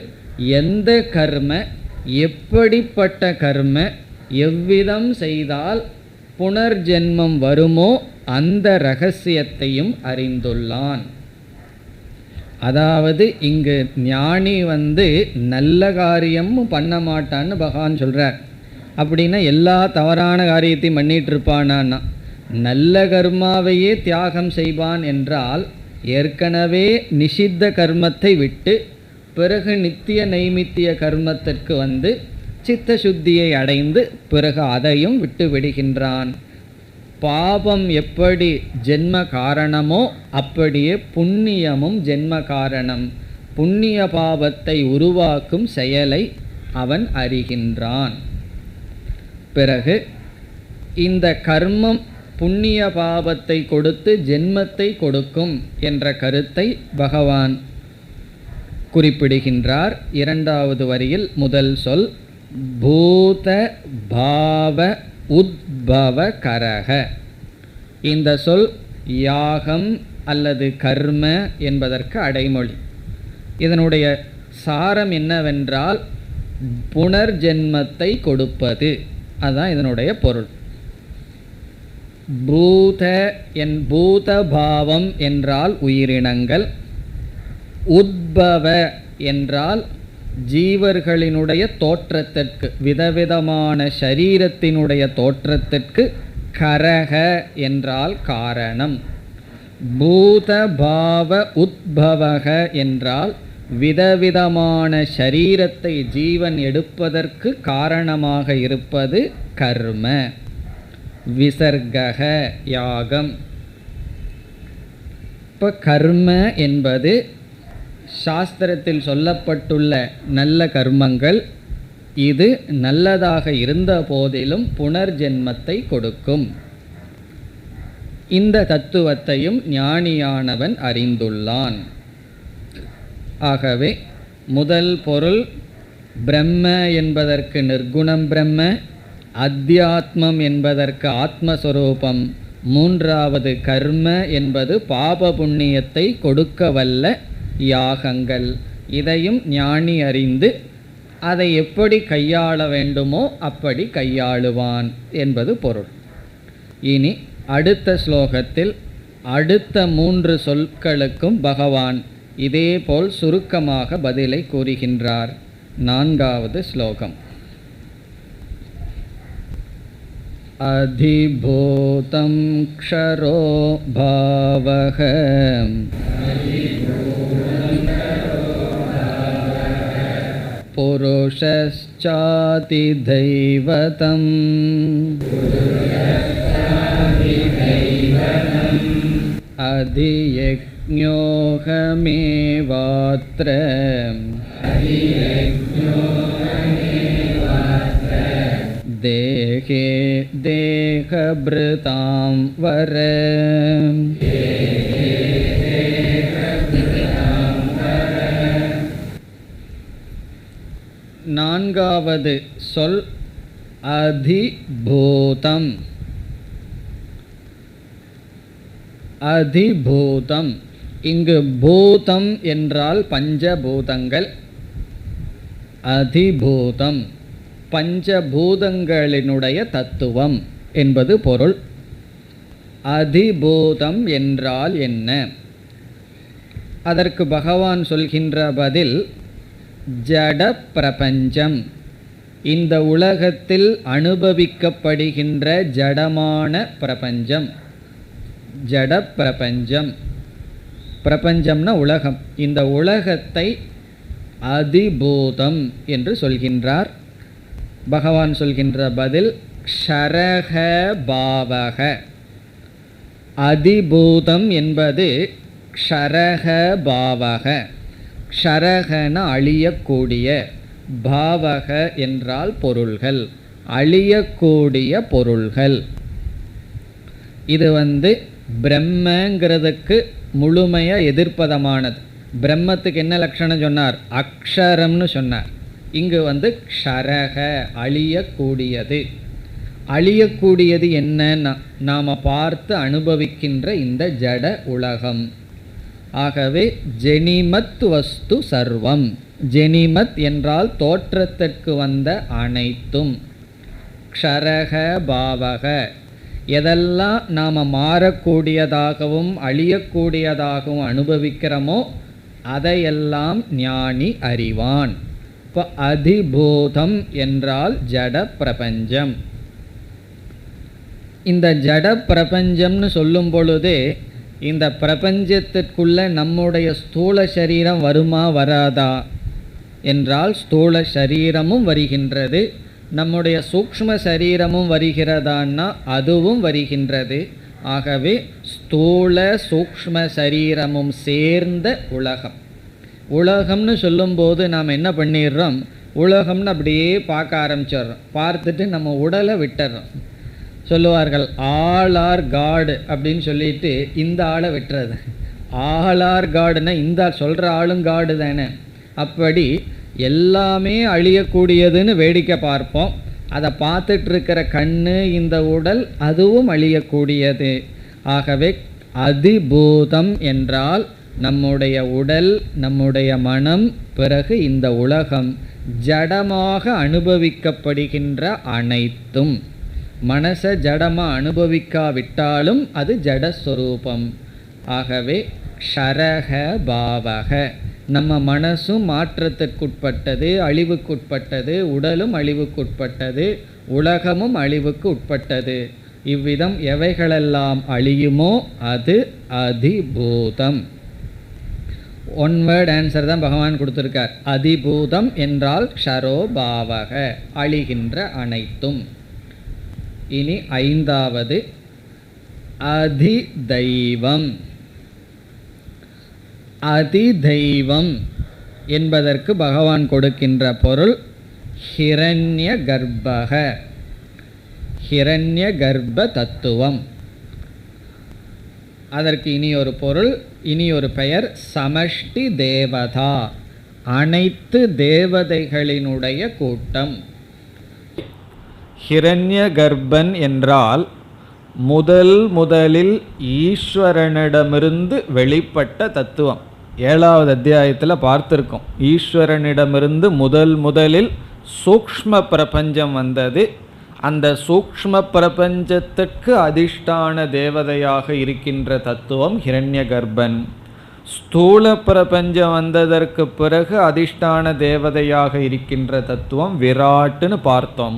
எந்த கர்ம, எப்படிப்பட்ட கர்ம, எவ்விதம் செய்தால் புனர்ஜென்மம் வருமோ அந்த இரகசியத்தையும் அறிந்துள்ளான். அதாவது இங்கு ஞானி நல்ல காரியமும் பண்ண மாட்டான்னு பகவான் சொல்கிறார். அப்படின்னா எல்லா தவறான காரியத்தையும் பண்ணிகிட்டு இருப்பானான்னா, நல்ல கர்மாவையே தியாகம் செய்வான் என்றால் ஏற்கனவே நிஷித்த கர்மத்தை விட்டு பிறகு நித்திய நைமித்திய கர்மத்திற்கு சித்த சுத்தியை அடைந்து பிறகு அதையும் விட்டு விடுகின்றான். பாபம் எப்படி ஜென்ம காரணமோ அப்படியே புண்ணியமும் ஜென்ம காரணம். புண்ணிய பாவத்தை உருவாக்கும் செயலை அவன் அறிகின்றான். பிறகு இந்த கர்மம் புண்ணிய பாவத்தை கொடுத்து ஜென்மத்தை கொடுக்கும் என்ற கருத்தை பகவான் குறிப்பிடுகின்றார். இரண்டாவது வரியில் முதல் சொல் பூத பாவ உத்பவ கரக. இந்த சொல் யாகம் அல்லது கர்ம என்பதற்கு அடைமொழி. இதனுடைய சாரம் என்னவென்றால் புனர்ஜென்மத்தை கொடுப்பது. அதுதான் இதனுடைய பொருள். பூத பாவம் என்றால் உயிரினங்கள், உத்பவ என்றால் ஜீவர்களினுடைய தோற்றத்திற்கு, விதவிதமான சரீரத்தினுடைய தோற்றத்திற்கு, கரக என்றால் காரணம். பூத பாவ உத்பவக என்றால் விதவிதமான சரீரத்தை ஜீவன் எடுப்பதற்கு காரணமாக இருப்பது கர்ம. விசர்கக யாகம். இப்போ கர்ம என்பது சாஸ்திரத்தில் சொல்லப்பட்டுள்ள நல்ல கர்மங்கள். இது நல்லதாக இருந்த போதிலும் புனர்ஜென்மத்தை கொடுக்கும். இந்த தத்துவத்தையும் ஞானியானவன் அறிந்துள்ளான். ஆகவே முதல் பொருள் பிரம்ம என்பதற்கு நிர்குணம் பிரம்ம, அத்தியாத்மம் என்பதற்கு ஆத்மஸ்வரூபம், மூன்றாவது கர்ம என்பது பாப புண்ணியத்தை கொடுக்க வல்ல யாகங்கள். இதையும் ஞானி அறிந்து அதை எப்படி கையாள வேண்டுமோ அப்படி கையாளுவான் என்பது பொருள். இனி அடுத்த ஸ்லோகத்தில் அடுத்த 3 சொற்களுக்கும் பகவான் இதேபோல் சுருக்கமாக பதிலை கூறுகின்றார். 4வது ஸ்லோகம். அதிபூதம் க்ஷரோ பாவக புருஷஸ்சாதி தெய்வதம் அதியக்ஞோகமேவாத்ர தேகே தேகப்ருதாம் வர. நான்காவது சொல் அதிபூதம். அதிபூதம், இங்கு பூதம் என்றால் பஞ்சபூதங்கள். அதிபூதம் பஞ்சபூதங்களினுடைய தத்துவம் என்பது பொருள். அதிபூதம் என்றால் என்ன? அதற்கு பகவான் சொல்கின்ற பதில் ஜட பிரபஞ்சம். இந்த உலகத்தில் அனுபவிக்கப்படுகின்ற ஜடமான பிரபஞ்சம், ஜட பிரபஞ்சம். பிரபஞ்சம்னா உலகம். இந்த உலகத்தை அதிபூதம் என்று சொல்கின்றார். பகவான் சொல்கின்ற பதில் க்ஷரக பாவக. அதிபூதம் என்பது க்ஷரக பாவக. க்ஷரகன அழியக்கூடிய, பாவக என்றால் பொருள்கள், அழியக்கூடிய பொருள்கள். இது பிரம்மங்கிறதுக்கு முழுமையாக எதிர்ப்பதமானது. பிரம்மத்துக்கு என்ன லட்சணம் சொன்னார்? அக்ஷரம்னு சொன்னார். இங்கு க்ஷரக அழியக்கூடியது. அழியக்கூடியது என்னன்னா நாம் பார்த்து அனுபவிக்கின்ற இந்த ஜட உலகம். ஆகவே ஜெனிமத் வஸ்து சர்வம். ஜெனிமத் என்றால் தோற்றத்திற்கு வந்த அனைத்தும். க்ஷரக பாவக, எதெல்லாம் நாம் மாறக்கூடியதாகவும் அழியக்கூடியதாகவும் அனுபவிக்கிறோமோ அதையெல்லாம் ஞானி அறிவான். இப்போ அதிபூதம் என்றால் ஜட பிரபஞ்சம். இந்த ஜட பிரபஞ்சம்னு சொல்லும் பொழுதே இந்த பிரபஞ்சத்திற்குள்ள நம்முடைய ஸ்தூல சரீரம் வருமா வராதா என்றால் ஸ்தூல சரீரமும் வருகின்றது, நம்முடைய சூக்ஷ்ம சரீரமும் வருகிறதான்னா அதுவும் வருகின்றது. ஆகவே ஸ்தூல சூக்ஷ்ம சரீரமும் சேர்ந்த உலகம். உலகம்னு சொல்லும்போது நாம் என்ன பண்ணிடுறோம்? உலகம்னு அப்படியே பார்க்க ஆரம்பிச்சிடுறோம். பார்த்துட்டு நம்ம உடலை விட்டுறோம். சொல்லுவார்கள் ஆல் ஆர் காடு அப்படின்னு சொல்லிட்டு இந்த ஆளை விட்டுறது. ஆல் ஆர் காடுன்னா இந்த சொல்கிற ஆளும் காடு தானே. அப்படி எல்லாமே அழியக்கூடியதுன்னு வேடிக்கை பார்ப்போம். அதை பார்த்துட்டு இருக்கிற கண்ணு, இந்த உடல், அதுவும் அழியக்கூடியது. ஆகவே அதிபூதம் என்றால் நம்முடைய உடல், நம்முடைய மனம், பிறகு இந்த உலகம், ஜடமாக அனுபவிக்கப்படுகின்ற அனைத்தும். மனசை ஜடமாக அனுபவிக்காவிட்டாலும் அது ஜடஸ்வரூபம். ஆகவே க்ஷரக பாவக, நம்ம மனசும் மாற்றத்திற்குட்பட்டது, அழிவுக்குட்பட்டது, உடலும் அழிவுக்குட்பட்டது, உலகமும் அழிவுக்கு உட்பட்டது. இவ்விதம் எவைகளெல்லாம் அழியுமோ அது அதிபூதம். ஒன் வேர்ட் ஆன்சர் தான் பகவான் கொடுத்துருக்கார். அதிபூதம் என்றால் க்ஷரோ பாவக, அழிகின்ற அனைத்தும். இனி 5வது அதிதெய்வம். அதிதெய்வம் என்பதற்கு பகவான் கொடுக்கின்ற பொருள் ஹிரண்ய கர்ப்பக, ஹிரண்ய கர்ப்ப தத்துவம். அதற்கு இனி ஒரு பொருள், இனி ஒரு பெயர் சமஷ்டி தேவதா, அனைத்து தேவதைகளினுடைய கூட்டம். ஹிரண்ய கர்ப்பன் என்றால் முதலில் ஈஸ்வரனிடமிருந்து வெளிப்பட்ட தத்துவம். 7வது அத்தியாயத்தில் பார்த்திருக்கோம். ஈஸ்வரனிடமிருந்து முதலில் சூக்ஷ்ம பிரபஞ்சம் வந்தது. அந்த சூக்ஷ்ம பிரபஞ்சத்திற்கு அதிஷ்டான தேவதையாக இருக்கின்ற தத்துவம் ஹிரண்ய கர்ப்பன். ஸ்தூல பிரபஞ்சம் வந்ததற்கு பிறகு அதிஷ்டான தேவதையாக இருக்கின்ற தத்துவம் விராட்டுன்னு பார்த்தோம்.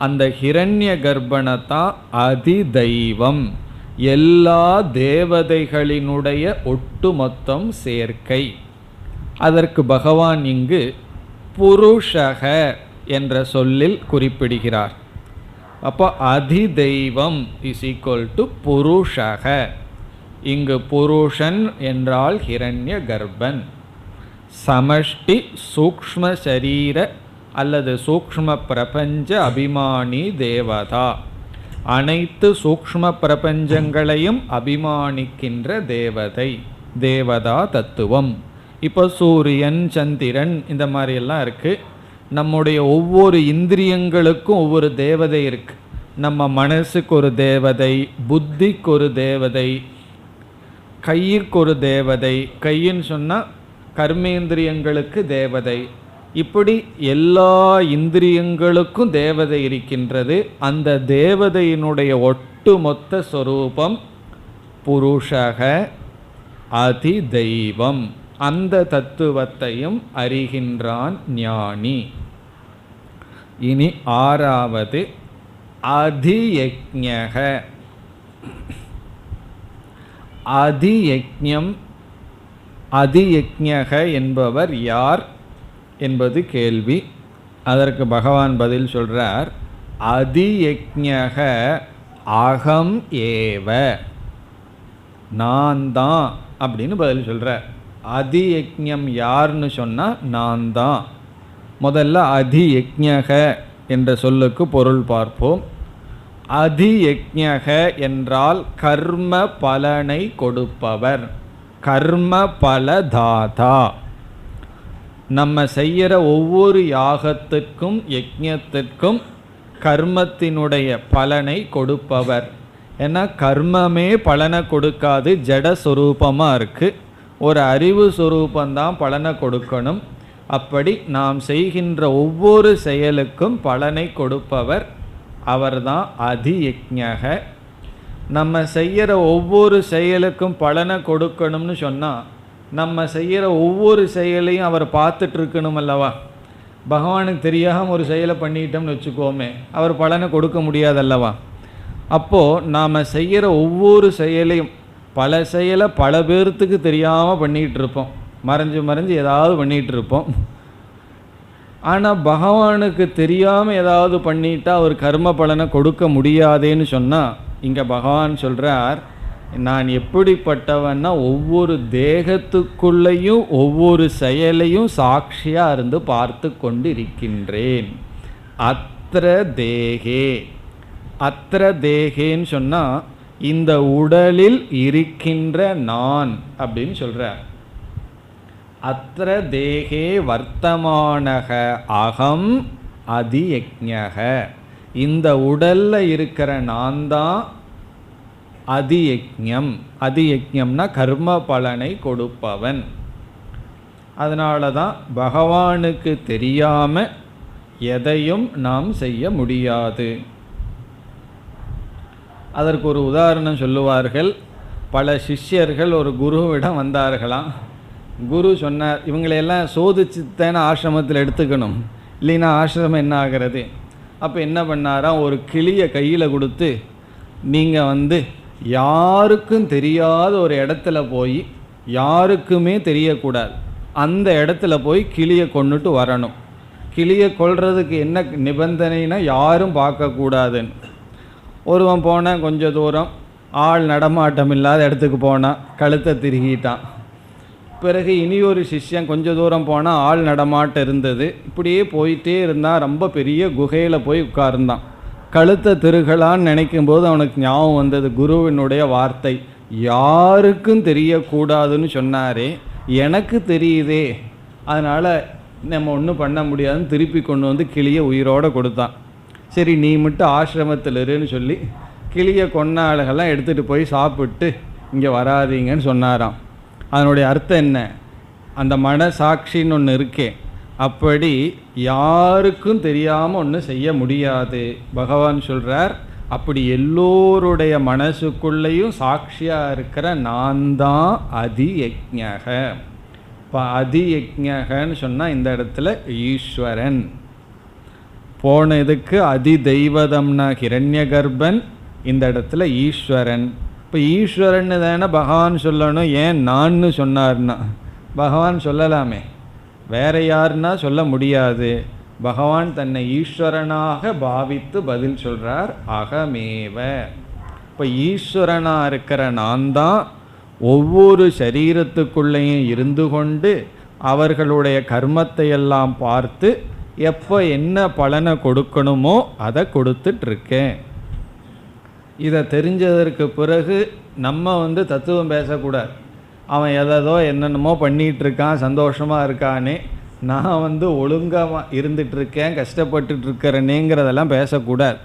அந்த ஹிரண்ய கர்ப்பணத்தான் அதிதெய்வம், எல்லா தேவதைகளினுடைய ஒட்டுமொத்தம் சேர்க்கை. அதற்கு பகவான் இங்கு புருஷக என்ற சொல்லில் குறிப்பிடுகிறார். அப்போ அதிதெய்வம் இஸ் ஈக்குவல் டு புருஷக. இங்கு புருஷன் என்றால் ஹிரண்ய கர்ப்பன். சமஷ்டி சூக்ஷ்ம சரீர அல்லது சூக்ஷ்ம பிரபஞ்ச அபிமானி தேவதா, அனைத்து சூக்ஷ்ம பிரபஞ்சங்களையும் அபிமானிக்கின்ற தேவதை, தேவதா தத்துவம். இப்போ சூரியன் சந்திரன் இந்த மாதிரியெல்லாம் இருக்குது. நம்முடைய ஒவ்வொரு இந்திரியங்களுக்கும் ஒவ்வொரு தேவதை இருக்குது. நம்ம மனசுக்கு ஒரு தேவதை, புத்திக்கு ஒரு தேவதை, கையிற்கு ஒரு தேவதை, கையின்னு சொன்னால் கர்மேந்திரியங்களுக்கு தேவதை. இப்படி எல்லா இந்திரியங்களுக்கும் தேவதை இருக்கின்றது. அந்த தேவதையினுடைய ஒட்டுமொத்த சொரூபம் புருஷக அதிதெய்வம். அந்த தத்துவத்தையும் அறிகின்றான் ஞானி. இனி 6வது அதியக்ஞக. அதியக்ஞம், அதியக்ஞக என்பவர் யார் என்பது கேள்வி. அதற்கு பகவான் பதில் சொல்றார். அதியக்ஞக அகம் ஏவ, நான் தான் அப்படின்னு பதில் சொல்றார். அதியக்ஞம் யார்னு சொன்னால் நான் தான். முதல்ல அதியக்ஞக என்ற சொல்லுக்கு பொருள் பார்ப்போம். அதியக்ஞக என்றால் கர்ம பலனை கொடுப்பவர், கர்ம பலதாதா. நம்ம செய்கிற ஒவ்வொரு யாகத்திற்கும் யஜ்ஞத்திற்கும் கர்மத்தினுடைய பலனை கொடுப்பவர். ஏன்னா கர்மமே பலனை கொடுக்காது, ஜட சொரூபமாக இருக்குது. ஒரு அறிவு சொரூபந்தான் பலனை கொடுக்கணும். அப்படி நாம் செய்கின்ற ஒவ்வொரு செயலுக்கும் பலனை கொடுப்பவர் அவர்தான் அதியக்ஞக. நம்ம செய்கிற ஒவ்வொரு செயலுக்கும் பலனை கொடுக்கணும்னு சொன்னால் நம்ம செய்கிற ஒவ்வொரு செயலையும் அவர் பார்த்துட்டு இருக்கணும் அல்லவா. பகவானுக்கு தெரியாமல் ஒரு செயலை பண்ணிட்டோம்னு வச்சுக்கோமே, அவர் பலனை கொடுக்க முடியாதல்லவா. அப்போது நாம் செய்கிற ஒவ்வொரு செயலையும், பல செயலை பல பேர்த்துக்கு தெரியாமல் பண்ணிகிட்டு இருப்போம், மறைஞ்சு ஏதாவது பண்ணிகிட்டு இருப்போம். ஆனால் பகவானுக்கு தெரியாமல் ஏதாவது பண்ணிட்டா அவர் கர்ம பலனை கொடுக்க முடியாதேன்னு சொன்னால், இங்கே பகவான் சொல்கிறார், நான் எப்படிப்பட்டவன்னா ஒவ்வொரு தேகத்துக்குள்ளேயும் ஒவ்வொரு செயலையும் சாட்சியாக இருந்து பார்த்து கொண்டு இருக்கின்றேன். அத்திர தேகே, அத்திர தேகேன்னு சொன்னால் இந்த உடலில் இருக்கின்ற நான் அப்படின்னு சொல்கிறார். அத்திர தேகே வர்த்தமானக அகம் அதியக்ஞக, இந்த உடலில் இருக்கிற நான் தான் அதியக்ஞம். அதியக்ஞம்னா கர்ம பலனை கொடுப்பவன். அதனால தான் பகவானுக்கு தெரியாமல் எதையும் நாம் செய்ய முடியாது. அதற்கு ஒரு உதாரணம் சொல்லுவார்கள். பல சிஷ்யர்கள் ஒரு குருவிடம் வந்தார்களாம். குரு சொன்னார், இவங்களையெல்லாம் சோதிச்சுத்தான ஆசிரமத்தில் எடுத்துக்கணும், இல்லைன்னா ஆசிரமம் என்ன ஆகிறது. அப்போ என்ன பண்ணாராம், ஒரு கிளியை கையில் கொடுத்து, நீங்கள் யாருக்கும் தெரியாத ஒரு இடத்துல போய், யாருக்குமே தெரியக்கூடாது, அந்த இடத்துல போய் கிளியை கொண்டுட்டு வரணும். கிளியை கொல்றதுக்கு என்ன நிபந்தனைனா யாரும் பார்க்கக்கூடாதுன்னு. ஒருவன் போனால் கொஞ்சம் தூரம் ஆள் நடமாட்டம் இல்லாத இடத்துக்கு போனான், கழுத்தை திருகிட்டான். பிறகு இனி ஒரு சிஷ்யன் கொஞ்சம் தூரம் போனால் ஆள் நடமாட்டம் இருந்தது. இப்படியே போயிட்டே இருந்தான். ரொம்ப பெரிய குகையில் போய் உட்கார்ந்தான். கழுத்தை திருகலான்னு நினைக்கும்போது அவனுக்கு ஞாபகம் வந்தது குருவினுடைய வார்த்தை, யாருக்கும் தெரியக்கூடாதுன்னு சொன்னாரே, எனக்கு தெரியுதே, அதனால் நம்ம ஒன்றும் பண்ண முடியாதுன்னு திருப்பி கொண்டு வந்து கிளியை உயிரோடு கொடுத்தான். சரி நீ மட்டும் ஆசிரமத்தில் இருன்னு சொல்லி கிளியை கொன்ன ஆளுகள்லாம் எடுத்துகிட்டு போய் சாப்பிட்டு இங்கே வராதீங்கன்னு சொன்னாராம். அதனுடைய அர்த்தம் என்ன? அந்த மனசாட்சின்னு ஒன்று இருக்கே, அப்படி யாருக்கும் தெரியாமல் ஒன்றும் செய்ய முடியாது. பகவான் சொல்கிறார், அப்படி எல்லோருடைய மனசுக்குள்ளேயும் சாட்சியாக இருக்கிற நான் தான் அதியஜ்ஞக. இப்போ அதியஜ்ஞகன்னு சொன்னால் இந்த இடத்துல ஈஸ்வரன். போன இதுக்கு அதி தெய்வதம்னா ஹிரண்ய கர்ப்பன், இந்த இடத்துல ஈஸ்வரன். இப்போ ஈஸ்வரன் தானே பகவான் சொல்லணும், ஏன் நான்னு சொன்னார்னா? பகவான் சொல்லலாமே, வேற யாருன்னா சொல்ல முடியாது. பகவான் தன்னை ஈஸ்வரனாக பாவித்து பதில் சொல்கிறார், அகமேவ. இப்போ ஈஸ்வரனாக இருக்கிற நான் தான் ஒவ்வொரு சரீரத்துக்குள்ளேயும் இருந்து கொண்டு அவர்களுடைய கர்மத்தை எல்லாம் பார்த்து எப்போ என்ன பலனை கொடுக்கணுமோ அதை கொடுத்துட்ருக்கேன். இதை தெரிஞ்சதற்கு பிறகு நம்ம தத்துவம் பேசக்கூடாது. அவன் எதோ என்னென்னமோ பண்ணிகிட்ருக்கான், சந்தோஷமாக இருக்கானே, நான் ஒழுங்காக இருந்துகிட்ருக்கேன், கஷ்டப்பட்டுருக்கிறேனேங்கிறதெல்லாம் பேசக்கூடாது.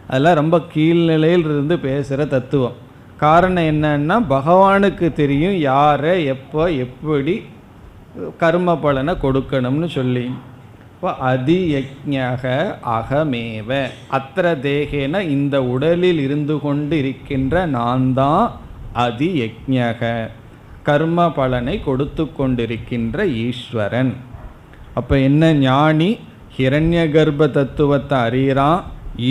அதெல்லாம் ரொம்ப கீழ்நிலையில் இருந்து பேசுகிற தத்துவம். காரணம் என்னன்னா, பகவானுக்கு தெரியும் யாரை எப்போ எப்படி கர்ம பலனை கொடுக்கணும்னு சொல்லி. இப்போ அதியஜ்ஞக அகமேவ அத்திர தேகேன, இந்த உடலில் இருந்து கொண்டு இருக்கின்ற நான் தான் அதியஜ்ஞக, கர்ம பலனை கொடுத்து கொண்டிருக்கின்ற ஈஸ்வரன். அப்போ என்ன, ஞானி ஹிரண்ய கர்ப்ப தத்துவத்தை அறிகிறான்,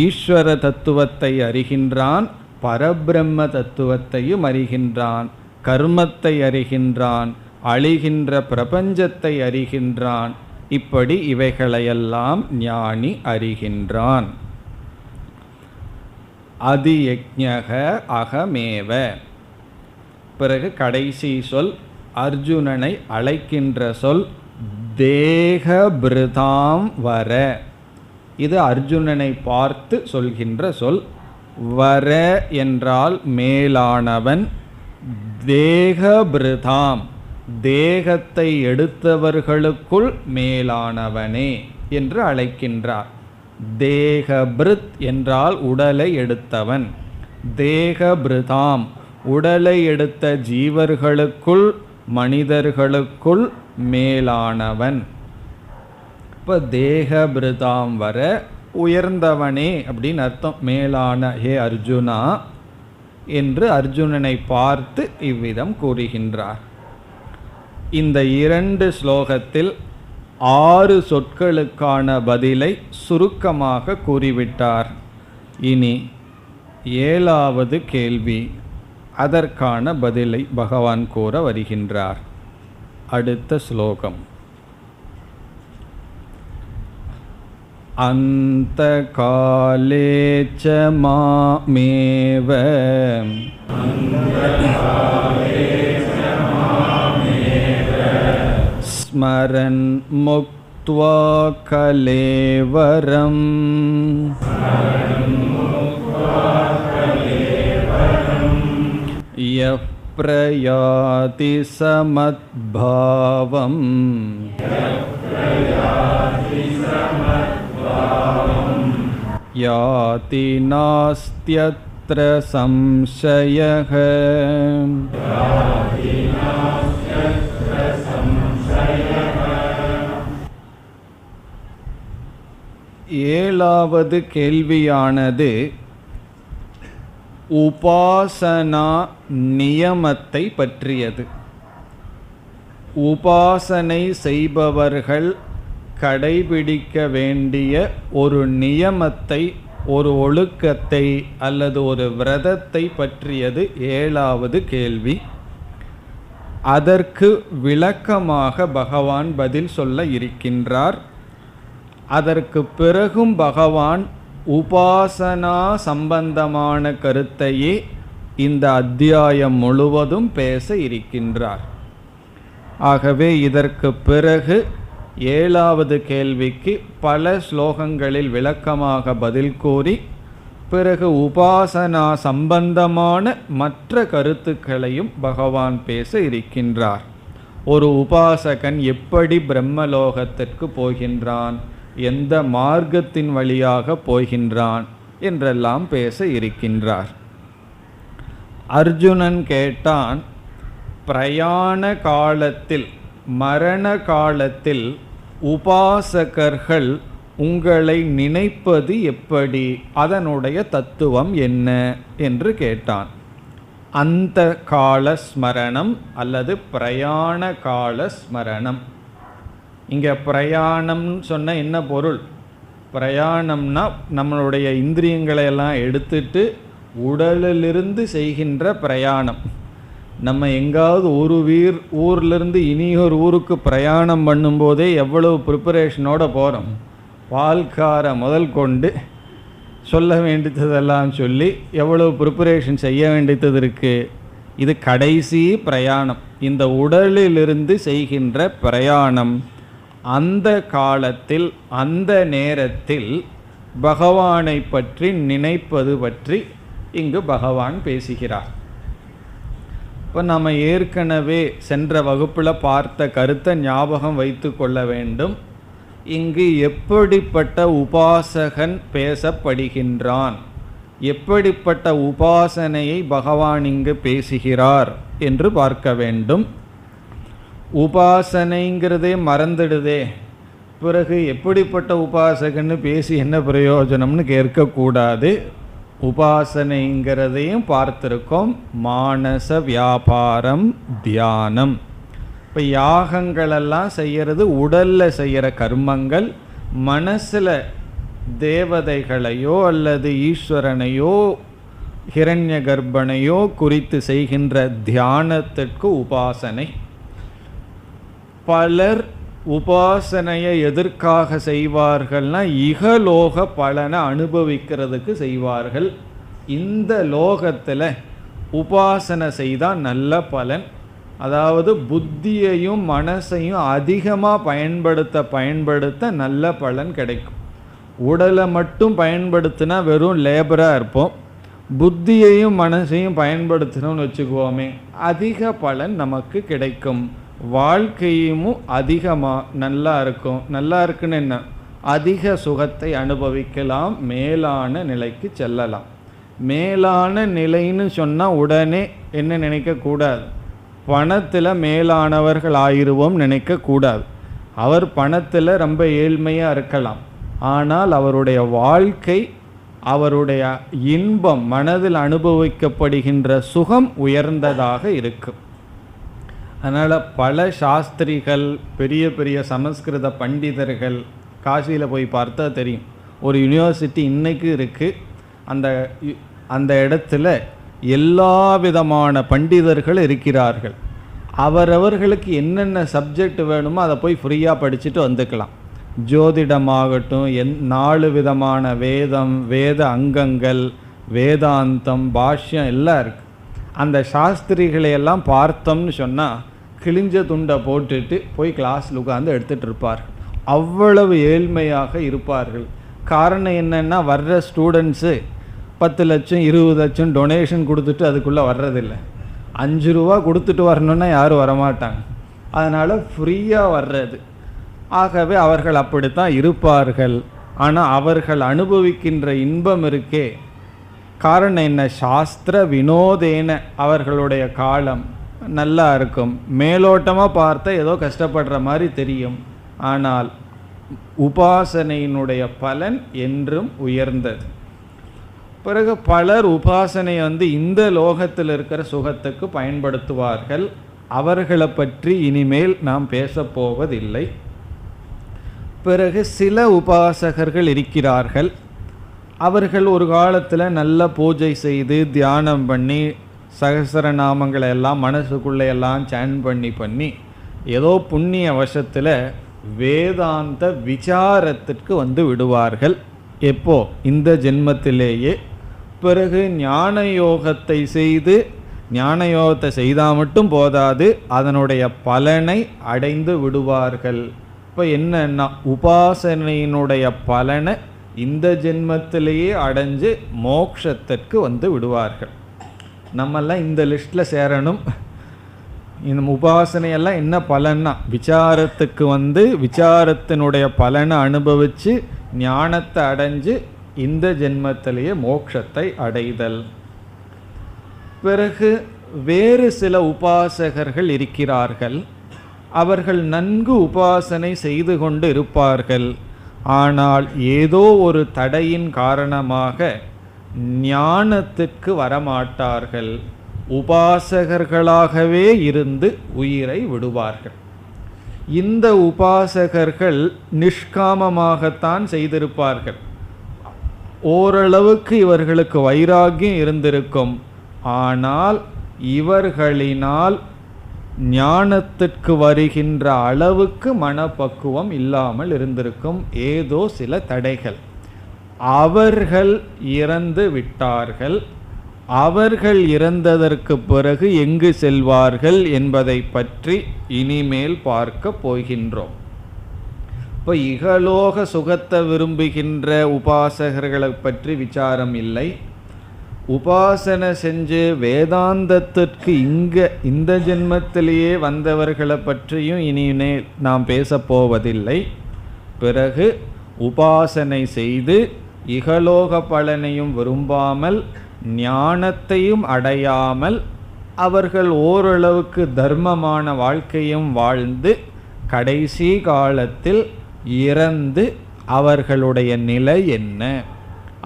ஈஸ்வர தத்துவத்தை அறிகின்றான், பரபிரம்ம தத்துவத்தையும் அறிகின்றான், கர்மத்தை அறிகின்றான், அழிகின்ற பிரபஞ்சத்தை அறிகின்றான். இப்படி இவைகளையெல்லாம் ஞானி அறிகின்றான். அதியஜ்ஞக அகமேவ. பிறகு கடைசி சொல் அர்ஜுனனை அழைக்கின்ற சொல் தேகபிருதாம் வர. இது அர்ஜுனனை பார்த்து சொல்கின்ற சொல். வர என்றால் மேலானவன், தேகபிருதாம் தேகத்தை எடுத்தவர்களுக்குள் மேலானவனே என்று அழைக்கின்றார். தேகபிருத் என்றால் உடலை எடுத்தவன், தேகபிருதாம் உடலை எடுத்த ஜீவர்களுக்குள் மனிதர்களுக்குள் மேலானவன். இப்போ தேகபிருதாம் வர உயர்ந்தவனே அப்படின்னு அர்த்தம், மேலான ஹே அர்ஜுனா என்று அர்ஜுனனை பார்த்து இவ்விதம் கூறுகின்றார். இந்த 2 ஸ்லோகத்தில் 6 சொற்களுக்கான பதிலை சுருக்கமாக கூறிவிட்டார். இனி 7வது கேள்வி, அதற்கான பதிலை பகவான் கூற வருகின்றார். அடுத்த ஸ்லோகம். அந்த காலேச்ச மாமேவ ஸ்மரன் முக்த்வா கலேவரம் யப் பிரயாதி சமத்பாவம் யாதி நாஸ்த்யத்ர சம்சயஹ. ஏழாவது கேள்வியானது உபாசனா நியமத்தை பற்றியது. உபாசனை செய்பவர்கள் கடைபிடிக்க வேண்டிய ஒரு நியமத்தை, ஒரு ஒழுக்கத்தை அல்லது ஒரு விரதத்தை பற்றியது ஏழாவது கேள்வி. அதற்கு விளக்கமாக பகவான் பதில் சொல்ல இருக்கின்றார். அதற்கு பிறகும் பகவான் உபாசனா சம்பந்தமான கருத்தையே இந்த அத்தியாயம் முழுவதும் பேச இருக்கின்றார். ஆகவே இதற்கு பிறகு ஏழாவது கேள்விக்கு பல ஸ்லோகங்களில் விளக்கமாக பதில் கூறி பிறகு உபாசனா சம்பந்தமான மற்ற கருத்துக்களையும் பகவான் பேச இருக்கின்றார். ஒரு உபாசகன் எப்படி பிரம்மலோகத்திற்கு போகின்றான், எந்த மார்க்கத்தின் வழியாக போகின்றான் என்றெல்லாம் பேச இருக்கின்றார். அர்ஜுனன் கேட்டான், பிரயாண காலத்தில் மரண காலத்தில் உபாசகர்கள் உங்களை நினைப்பது எப்படி, அதனுடைய தத்துவம் என்ன என்று கேட்டான். அந்த கால ஸ்மரணம் அல்லது பிரயாண கால ஸ்மரணம். இங்கே பிரயாணம்னு சொன்ன என்ன பொருள்? பிரயாணம்னா நம்மளுடைய இந்திரியங்களை எல்லாம் எடுத்துட்டு உடலிலிருந்து செய்கின்ற பிரயாணம். நம்ம எங்காவது ஒரு ஊர்லேருந்து இனியொரு ஊருக்கு பிரயாணம் பண்ணும்போதே எவ்வளவு ப்ரிப்பரேஷனோடு போகிறோம். பால்கார முதல் கொண்டு சொல்ல வேண்டியதெல்லாம் சொல்லி எவ்வளவு ப்ரிப்பரேஷன் செய்ய வேண்டியது இருக்குது. இது கடைசி பிரயாணம், இந்த உடலிலிருந்து செய்கின்ற பிரயாணம். அந்த காலத்தில் அந்த நேரத்தில் பகவானை பற்றி நினைப்பது பற்றி இங்கு பகவான் பேசுகிறார். இப்போ நம்ம ஏற்கனவே சென்ற வகுப்பில் பார்த்த கருத்தை ஞாபகம் வைத்து கொள்ள வேண்டும். இங்கு எப்படிப்பட்ட உபாசகன் பேசப்படுகின்றான், எப்படிப்பட்ட உபாசனையை பகவான் இங்கு பேசுகிறார் என்று பார்க்க வேண்டும். உபாசனைங்கிறதே மறந்துடுதே, பிறகு எப்படிப்பட்ட உபாசகன்னு பேசி என்ன பிரயோஜனம்னு கேட்கக்கூடாது. உபாசனைங்கிறதையும் பார்த்திருக்கோம். மானச வியாபாரம், தியானம். இப்போ யாகங்களெல்லாம் செய்கிறது உடலில் செய்கிற கர்மங்கள், மனசில் தேவதைகளையோ அல்லது ஈஸ்வரனையோ ஹிரண்ய கர்ப்பனையோ குறித்து செய்கின்ற தியானத்திற்கு உபாசனை. பலர் உபாசனையை எதற்காக செய்வார்கள்னா இகலோக பலனை அனுபவிக்கிறதுக்கு செய்வார்கள். இந்த லோகத்தில் உபாசனை செய்தால் நல்ல பலன், அதாவது புத்தியையும் மனசையும் அதிகமாக பயன்படுத்த நல்ல பலன் கிடைக்கும். உடலை மட்டும் பயன்படுத்தினா வெறும் லேபராக இருப்போம். புத்தியையும் மனசையும் பயன்படுத்தினோம்னு வச்சுக்குவோமே, அதிக பலன் நமக்கு கிடைக்கும். வாழ்க்கையும் அதிகமாக நல்லா இருக்கும். நல்லா இருக்குன்னு என்ன, அதிக சுகத்தை அனுபவிக்கலாம், மேலான நிலைக்கு செல்லலாம். மேலான நிலைன்னு சொன்னால் உடனே என்ன நினைக்கக்கூடாது, பணத்தில் மேலானவர்கள் ஆயிடுவோம் நினைக்கக்கூடாது. அவர் பணத்தில் ரொம்ப ஏழ்மையாக இருக்கலாம், ஆனால் அவருடைய வாழ்க்கை, அவருடைய இன்பம், மனதில் அனுபவிக்கப்படுகின்ற சுகம் உயர்ந்ததாக இருக்கும். அதனால் பல சாஸ்திரிகள், பெரிய பெரிய சமஸ்கிருத பண்டிதர்கள், காசியில் போய் பார்த்தா தெரியும். ஒரு யூனிவர்சிட்டி இன்றைக்கு இருக்குது. அந்த இடத்துல எல்லா விதமான பண்டிதர்கள் இருக்கிறார்கள். அவரவர்களுக்கு என்னென்ன சப்ஜெக்ட் வேணுமோ அதை போய் ஃப்ரீயாக படிச்சுட்டு வந்துக்கலாம். ஜோதிடமாகட்டும், 4 விதமான வேதம், வேத அங்கங்கள், வேதாந்தம், பாஷ்யம் எல்லாம் இருக்குது. அந்த சாஸ்திரிகளையெல்லாம் பார்த்தோம்னு சொன்னால் கிழிஞ்ச துண்டை போட்டுட்டு போய் கிளாஸில் உட்காந்து எடுத்துகிட்டு இருப்பார்கள். அவ்வளவு ஏழ்மையாக இருப்பார்கள். காரணம் என்னென்னா, வர்ற ஸ்டூடெண்ட்ஸு 10 லட்சம் 20 லட்சம் டொனேஷன் கொடுத்துட்டு அதுக்குள்ளே வர்றதில்லை. 5 ரூபா கொடுத்துட்டு வரணுன்னா யாரும் வரமாட்டாங்க. அதனால் ஃப்ரீயாக வர்றது. ஆகவே அவர்கள் அப்படித்தான் இருப்பார்கள். ஆனால் அவர்கள் அனுபவிக்கின்ற இன்பம் இருக்கே, காரணம் என்ன, சாஸ்திர வினோதேன அவர்களுடைய காலம் நல்லா இருக்கும். மேலோட்டமாக பார்த்தா ஏதோ கஷ்டப்படுற மாதிரி தெரியும், ஆனால் உபாசனையினுடைய பலன் என்றும் உயர்ந்தது. பிறகு பலர் உபாசனையை இந்த லோகத்தில் இருக்கிற சுகத்துக்கு பயன்படுத்துவார்கள். அவர்களை பற்றி இனிமேல் நாம் பேசப்போவதில்லை. பிறகு சில உபாசகர்கள் இருக்கிறார்கள். அவர்கள் ஒரு காலத்தில் நல்ல பூஜை செய்து தியானம் பண்ணி சகஸ்ரநாமங்களை எல்லாம் மனசுக்குள்ளே எல்லாம் சான் பண்ணி ஏதோ புண்ணிய வசத்தில் வேதாந்த விசாரத்திற்கு விடுவார்கள். எப்போ? இந்த ஜென்மத்திலேயே. பிறகு ஞான யோகத்தை செய்து, ஞான யோகத்தை செய்தால் மட்டும் போதாது, அதனுடைய பலனை அடைந்து விடுவார்கள். இப்போ என்னன்னா, உபாசனையினுடைய பலனை இந்த ஜென்மத்திலேயே அடைஞ்சு மோட்சத்திற்கு வந்து விடுவார்கள். நம்மெல்லாம் இந்த லிஸ்ட்டில் சேரணும். இந்த உபாசனையெல்லாம் என்ன பலன்னா, விசாரத்துக்கு வந்து விசாரத்தினுடைய பலனை அனுபவித்து ஞானத்தை அடைஞ்சு இந்த ஜென்மத்திலேயே மோட்சத்தை அடைதல். பிறகு வேறு சில உபாசகர்கள் இருக்கிறார்கள். அவர்கள் நன்கு உபாசனை செய்து கொண்டு இருப்பார்கள். ஆனால் ஏதோ ஒரு தடையின் காரணமாக ஞானத்திற்கு வரமாட்டார்கள். உபாசகர்களாகவே இருந்து உயிரை விடுவார்கள். இந்த உபாசகர்கள் நிஷ்காமமாகத்தான் செய்திருப்பார்கள். ஓரளவுக்கு இவர்களுக்கு வைராகியம் இருந்திருக்கும். ஆனால் இவர்களினால் ஞானத்திற்கு வருகின்ற அளவுக்கு மனப்பக்குவம் இல்லாமல் இருந்திருக்கும். ஏதோ சில தடைகள். அவர்கள் இறந்து விட்டார்கள். அவர்கள் இறந்ததற்கு பிறகு எங்கு செல்வார்கள் என்பதை பற்றி இனிமேல் பார்க்க போகின்றோம். இப்போ இகலோக சுகத்தை விரும்புகின்ற உபாசகர்களை பற்றி விசாரம் இல்லை. உபாசனை செஞ்சு வேதாந்தத்திற்கு இந்த ஜென்மத்திலேயே வந்தவர்களை பற்றியும் இனிமேல் நாம் பேசப்போவதில்லை. பிறகு உபாசனை செய்து இகலோக பலனையும் விரும்பாமல் ஞானத்தையும் அடையாமல் அவர்கள் ஓரளவுக்கு தர்மமான வாழ்க்கையும் வாழ்ந்து கடைசி காலத்தில் இறந்து அவர்களுடைய நிலை என்ன,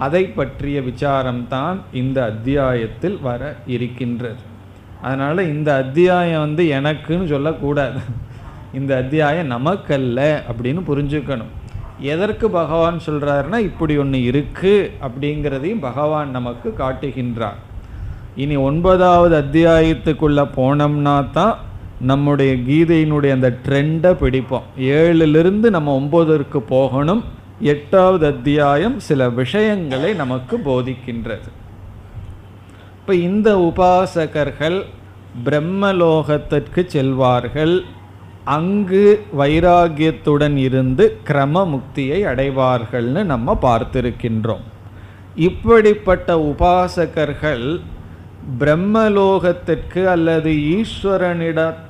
அதை பற்றிய விசாரம்தான் இந்த அத்தியாயத்தில் வர இருக்கின்றது. அதனால் இந்த அத்தியாயம் எனக்குன்னு சொல்லக்கூடாது. இந்த அத்தியாயம் நமக்கல்ல அப்படின்னு புரிஞ்சுக்கணும். எதற்கு பகவான் சொல்கிறாருன்னா, இப்படி ஒன்று இருக்குது அப்படிங்கிறதையும் பகவான் நமக்கு காட்டுகின்றார். இனி 9வது அத்தியாயத்துக்குள்ளே போனோம்னா தான் நம்முடைய கீதையினுடைய அந்த ட்ரெண்டை பிடிப்போம். 7லிருந்து நம்ம 9ற்கு போகணும். 8வது அத்தியாயம் சில விஷயங்களை நமக்கு போதிக்கின்றது. இப்போ இந்த உபாசகர்கள் பிரம்மலோகத்திற்கு செல்வார்கள். அங்கு வைராகியத்துடன் இருந்து கிரம முக்தியை அடைவார்கள்னு நம்ம பார்த்திருக்கின்றோம். இப்படிப்பட்ட உபாசகர்கள் பிரம்மலோகத்திற்கு அல்லது ஈஸ்வரனிடம்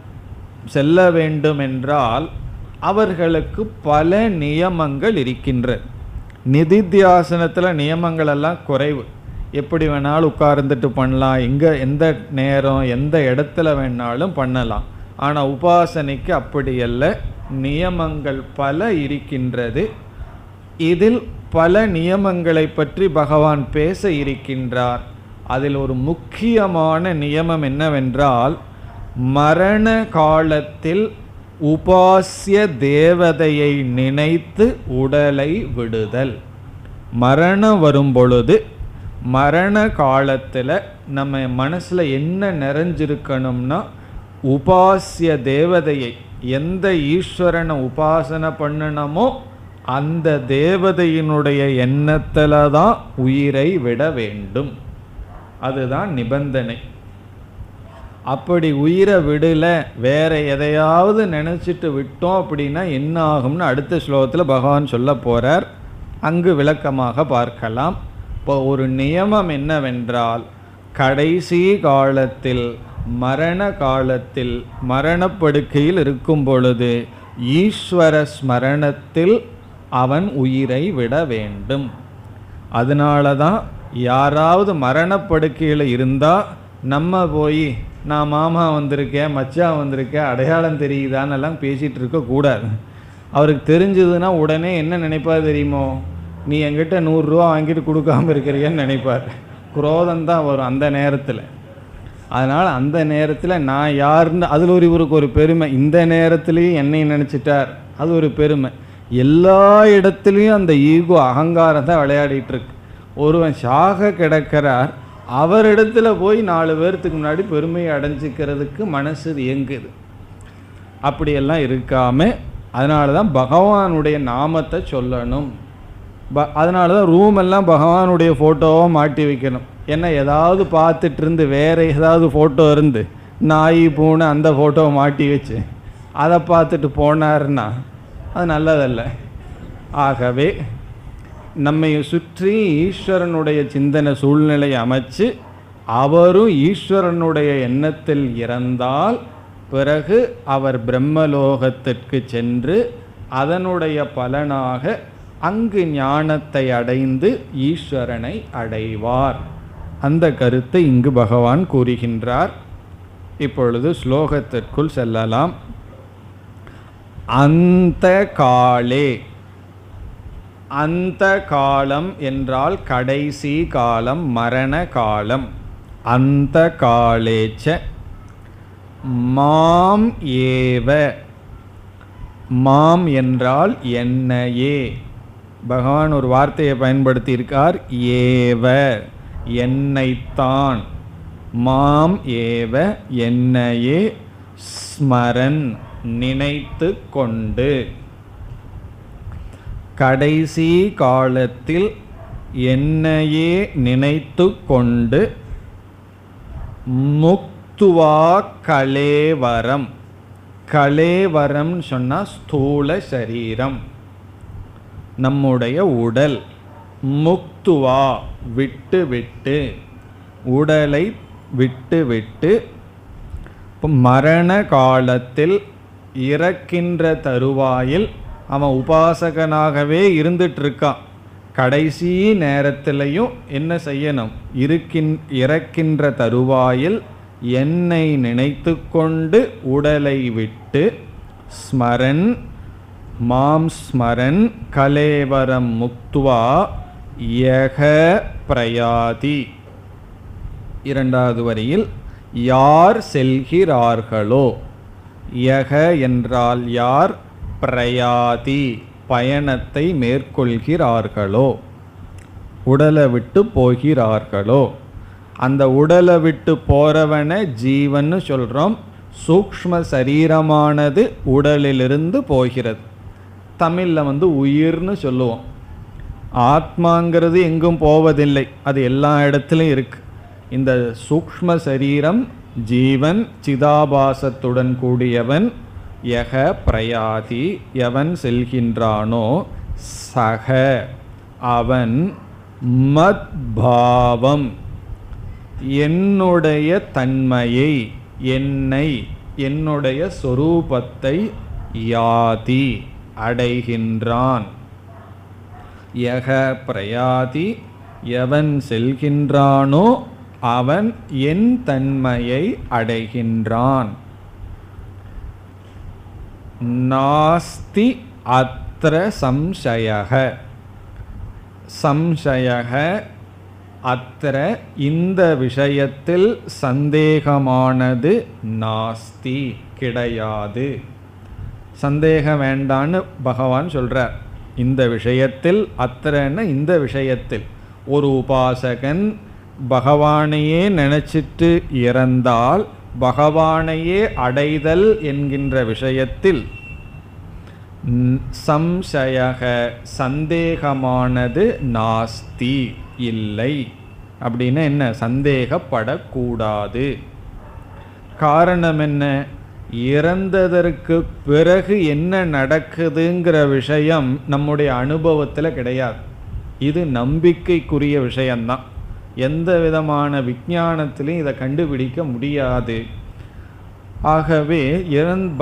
செல்ல வேண்டும் என்றால் அவர்களுக்கு பல நியமங்கள் இருக்கின்றது. நிதித்தியாசனத்தில் நியமங்கள் எல்லாம் குறைவு. எப்படி வேணாலும் உட்கார்ந்துட்டு பண்ணலாம், எந்த நேரம் எந்த இடத்துல வேணாலும் பண்ணலாம். ஆனால் உபாசனைக்கு அப்படியல்ல, நியமங்கள் பல இருக்கின்றது. இதில் பல நியமங்களை பற்றி பகவான் பேச இருக்கின்றார். அதில் ஒரு முக்கியமான நியமம் என்னவென்றால், மரண காலத்தில் உபாசிய தேவதையை நினைத்து உடலை விடுதல். மரணம் வரும் பொழுது மரண காலத்தில் நம்ம மனசில் என்ன நிறைஞ்சிருக்கணும்னா, உபாசிய தேவதையை, எந்த ஈஸ்வரனை உபாசனை பண்ணணுமோ அந்த தேவதையினுடைய எண்ணத்தில் தான் உயிரை விட வேண்டும். அதுதான் நிபந்தனை. அப்படி உயிரை விடலை, வேற எதையாவது நினச்சிட்டு விட்டோம் அப்படின்னா என்ன ஆகும்னு அடுத்த ஸ்லோகத்தில் பகவான் சொல்ல போகிறார். அங்கு விளக்கமாக பார்க்கலாம். இப்போ ஒரு நியமம் என்னவென்றால், கடைசி காலத்தில் மரண காலத்தில் மரணப்படுக்கையில் இருக்கும் பொழுது ஈஸ்வர ஸ்மரணத்தில் அவன் உயிரை விட வேண்டும். அதனால தான் யாராவது மரணப்படுக்கையில் இருந்தால் நம்ம போய் நான் மாமா வந்திருக்கேன், மச்சான் வந்திருக்கேன், அடையாளம் தெரியுதான்னெல்லாம் பேசிகிட்டு இருக்கக்கூடாது. அவருக்கு தெரிஞ்சதுன்னா உடனே என்ன நினைப்பார் தெரியுமோ, நீ என்கிட்ட 100 ரூபா வாங்கிட்டு கொடுக்காமல் இருக்கிறியன்னு நினைப்பார். குரோதம்தான் வரும் அந்த நேரத்தில். அதனால் அந்த நேரத்தில் நான் யாருன்னு, அதில் இவருக்கு ஒரு பெருமை. இந்த நேரத்துலேயும் என்னை நினச்சிட்டார், அது ஒரு பெருமை. எல்லா இடத்துலையும் அந்த ஈகோ அகங்காரம் தான் விளையாடிட்டுருக்கு. ஒருவன் சாக கிடக்கிறார், அவரிடத்துல போய் 4 பேர்த்துக்கு முன்னாடி பெருமையை அடைஞ்சிக்கிறதுக்கு மனசு இயங்குது. அப்படியெல்லாம் இருக்காமல், அதனால தான் பகவானுடைய நாமத்தை சொல்லணும். அதனால தான் ரூமெல்லாம் பகவானுடைய ஃபோட்டோவை மாட்டி வைக்கணும். ஏன்னா ஏதாவது பார்த்துட்டு இருந்து வேறு ஏதாவது ஃபோட்டோ இருந்து நாய் பூனை அந்த ஃபோட்டோவை மாட்டி வச்சு அதை பார்த்துட்டு போனார்னா அது நல்லதல்ல. ஆகவே நம்மை சுற்றி ஈஸ்வரனுடைய சிந்தனை சூழ்நிலை அமைச்சு அவரும் ஈஸ்வரனுடைய எண்ணத்தில் இறந்தால் பிறகு அவர் பிரம்மலோகத்திற்கு சென்று அதனுடைய பலனாக அங்கு ஞானத்தை அடைந்து ஈஸ்வரனை அடைவார். அந்த கருத்தை இங்கு பகவான் கூறுகின்றார். இப்பொழுது ஸ்லோகத்திற்குள் செல்லலாம். அந்த காலே, அந்த காலம் என்றால் கடைசி காலம், மரண காலம். அந்த காலேச்ச மாம் ஏவ, மாம் என்றால் என்னையே. பகவான் ஒரு வார்த்தையை பயன்படுத்தியிருக்கார், ஏவ, என்னைத்தான். மாம் ஏவ, என்னையே, ஸ்மரன், நினைத்து கொண்டு. கடைசி காலத்தில் என்னையே நினைத்து கொண்டு முக்துவா கலேவரம். கலேவரம் சொன்னால் ஸ்தூல சரீரம், நம்முடைய உடல். முக்துவா விட்டு விட்டு, உடலை விட்டு விட்டு, மரண காலத்தில் இறக்கின்ற தருவாயில் அவன் உபாசகனாகவே இருந்துட்டுருக்கான். கடைசி நேரத்திலையும் என்ன செய்யணும்? இறக்கின்ற தருவாயில் என்னை நினைத்து கொண்டு உடலை விட்டு ஸ்மரன், மாம் ஸ்மரன் கலேவரம் முக்துவா யக பிரயாதி. இரண்டாவது வரியில் யார் செல்கிறார்களோ, யக என்றால் யார், பிரயாதி பயணத்தை மேற்கொள்கிறார்களோ, உடலை விட்டு போகிறார்களோ. அந்த உடலை விட்டு போறவனை ஜீவன்னு சொல்கிறோம். சூக்ஷ்ம சரீரமானது உடலிலிருந்து போகிறது. தமிழில் உயிர்னு சொல்லுவோம். ஆத்மாங்கிறது எங்கும் போவதில்லை, அது எல்லா இடத்துலையும் இருக்கு. இந்த சூக்ஷ்ம சரீரம் ஜீவன், சிதாபாசத்துடன் கூடியவன். யக பிரயாதி, எவன் செல்கின்றானோ, சக அவன், மத்பாவம் என்னுடைய தன்மையை, என்னை, என்னுடைய சொரூபத்தை, யாதி அடைகின்றான். யக பிரயாதி, எவன் செல்கின்றானோ அவன் என் தன்மையை அடைகின்றான். நாஸ்தி அத்ர சம்சயக. சம்சயக அத்ர இந்த விஷயத்தில் சந்தேகமானது நாஸ்தி கிடையாது. சந்தேகம் வேண்டான்னு பகவான் சொல்றார். இந்த விஷயத்தில், அத்திரன்னு இந்த விஷயத்தில், ஒரு உபாசகன் பகவானையே நினைச்சிட்டு இறந்தால் பகவானையே அடைதல் என்கின்ற விஷயத்தில் சம்சயக சந்தேகமானது நாஸ்தி இல்லை. அப்படின்னா என்ன? சந்தேகப்படக்கூடாது. காரணம் என்ன? இறந்ததற்கு பிறகு என்ன நடக்குதுங்கிற விஷயம் நம்முடைய அனுபவத்தில் கிடையாது. இது நம்பிக்கைக்குரிய விஷயம்தான். எந்த விதமான விஞ்ஞானத்திலையும் இதை கண்டுபிடிக்க முடியாது. ஆகவே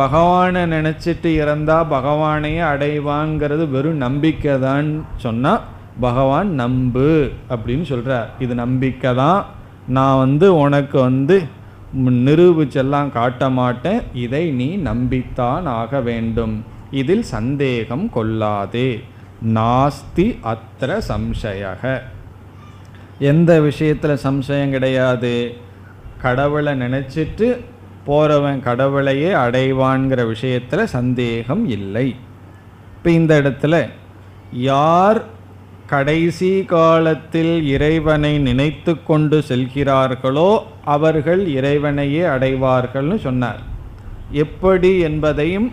பகவானை நினச்சிட்டு இறந்தால் பகவானையே அடைவாங்கிறது வெறும் நம்பிக்கை தான் சொன்னால் பகவான் நம்பு அப்படின்னு சொல்கிறார். இது நம்பிக்கை தான், நான் உனக்கு நிரூபிச்செல்லாம் காட்ட மாட்டேன், இதை நீ நம்பித்தான் ஆக வேண்டும். இதில் சந்தேகம் கொள்ளாதே. நாஸ்தி அத்திர சம்சயக. எந்த விஷயத்தில் சம்சயம் கிடையாது? கடவுளை நினச்சிட்டு போகிறவன் கடவுளையே அடைவான்கிற விஷயத்தில் சந்தேகம் இல்லை. இப்போ இந்த இடத்துல யார் கடைசி காலத்தில் இறைவனை நினைத்து கொண்டு செல்கிறார்களோ அவர்கள் இறைவனையே அடைவார்கள்னு சொன்னார். எப்படி என்பதையும்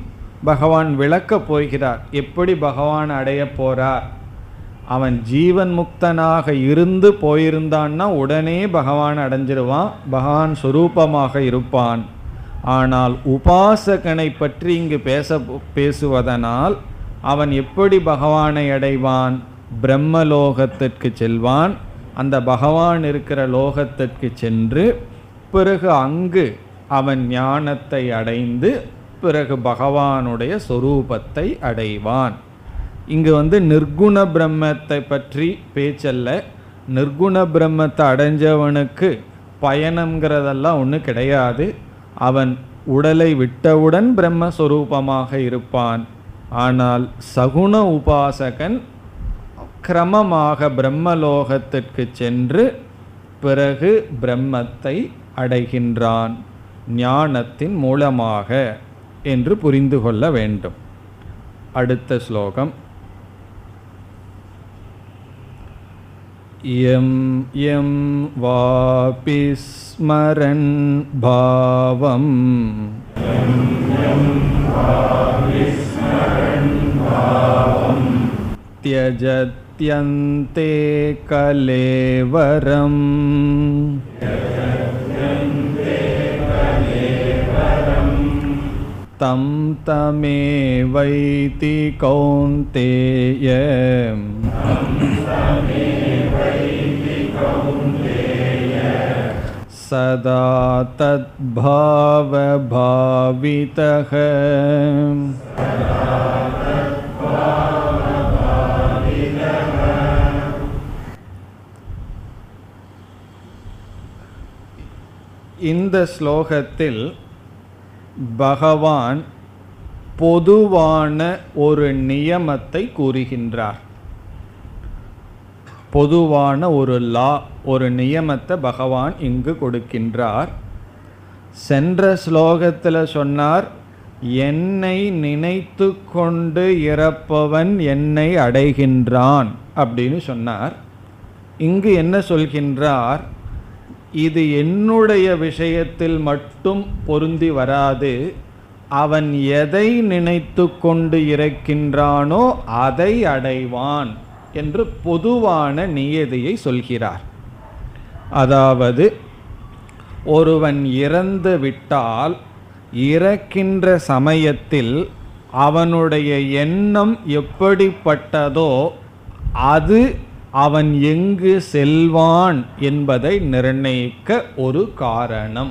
பகவான் விளக்கப் போகிறார். எப்படி பகவான் அடைய போகிறார்? அவன் ஜீவன் முக்தனாக இருந்து போயிருந்தான்னா உடனே பகவான் அடைஞ்சிருவான், பகவான் சொரூபமாக இருப்பான். ஆனால் உபாசகனை பற்றி இங்கு பேசுவதனால் அவன் எப்படி பகவானை அடைவான்? பிரம்மலோகத்திற்கு செல்வான். அந்த பகவான் இருக்கிற லோகத்திற்கு சென்று பிறகு அங்கு அவன் ஞானத்தை அடைந்து பிறகு பகவானுடைய சொரூபத்தை அடைவான். இங்கு நிர்குண பிரம்மத்தை பற்றி பேச்சல்ல. நிர்குண பிரம்மத்தை அடைஞ்சவனுக்கு பயணங்கிறதெல்லாம் ஒன்றும் கிடையாது. அவன் உடலை விட்டவுடன் பிரம்மஸ்வரூபமாக இருப்பான். ஆனால் சகுண உபாசகன் கிரமமாக பிரம்மலோகத்திற்கு சென்று பிறகு பிரம்மத்தை அடைகின்றான் ஞானத்தின் மூலமாக என்று புரிந்து கொள்ள வேண்டும். அடுத்த ஸ்லோகம். யம் யம் வாபி ஸ்மரன் பாவம் த்யஜத்யந்தே கலேவரம் தம் தமேவைதி கௌந்தேய சதா தத்பாவ பாவிதஹ. இந்த ஸ்லோகத்தில் பகவான் பொதுவான ஒரு நியமத்தை கூறுகின்றார். பொதுவான ஒரு லா, ஒரு நியமத்தை பகவான் இங்கு கொடுக்கின்றார். சென்ற ஸ்லோகத்தில் சொன்னார், என்னை நினைத்து கொண்டு இறப்பவன் என்னை அடைகின்றான் அப்படின்னு சொன்னார். இங்கு என்ன சொல்கின்றார், இது என்னுடைய விஷயத்தில் மட்டும் பொருந்தி வராது. அவன் எதை நினைத்து கொண்டு இறக்கின்றானோ அதை அடைவான் என்று பொதுவான நியதியை சொல்கிறார். அதாவது ஒருவன் இறந்து விட்டால் இறக்கின்ற சமயத்தில் அவனுடைய எண்ணம் எப்படிப்பட்டதோ அது அவன் எங்கு செல்வான் என்பதை நிர்ணயிக்க ஒரு காரணம்.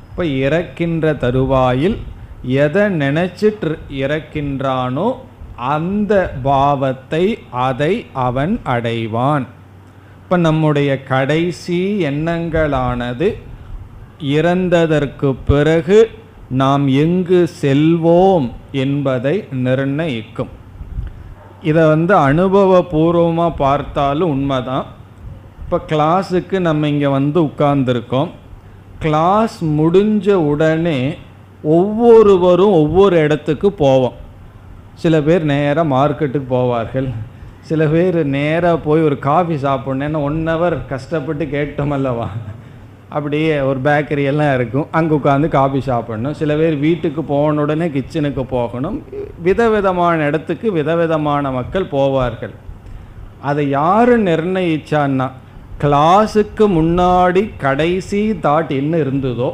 இப்போ இறக்கின்ற தருவாயில் எதை நினைச்சிட்டு இறக்கின்றானோ அந்த பாவத்தை அதை அவன் அடைவான். இப்போ நம்முடைய கடைசி எண்ணங்களானது இறந்ததற்கு பிறகு நாம் எங்கு செல்வோம் என்பதை நிர்ணயிக்கும். இதை அனுபவபூர்வமாக பார்த்தாலும் உண்மைதான். இப்போ கிளாஸுக்கு நம்ம இங்கே உட்கார்ந்துருக்கோம். கிளாஸ் முடிஞ்ச உடனே ஒவ்வொருவரும் ஒவ்வொரு இடத்துக்கு போவோம். சில பேர் நேராக மார்க்கெட்டுக்கு போவார்கள், சில பேர் நேராக போய் ஒரு காஃபி சாப்பிட்ணுன்னா 1 hour கஷ்டப்பட்டு கேட்டோம் அல்லவா, அப்படியே ஒரு பேக்கரி எல்லாம் இருக்கும், அங்கே உட்காந்து காஃபி சாப்பிடணும். சில பேர் வீட்டுக்கு போன உடனே கிச்சனுக்கு போகணும். விதவிதமான இடத்துக்கு விதவிதமான மக்கள் போவார்கள். அதை யார் நிர்ணயிச்சான்னா, கிளாஸுக்கு முன்னாடி கடைசி தாட் என்ன இருந்ததோ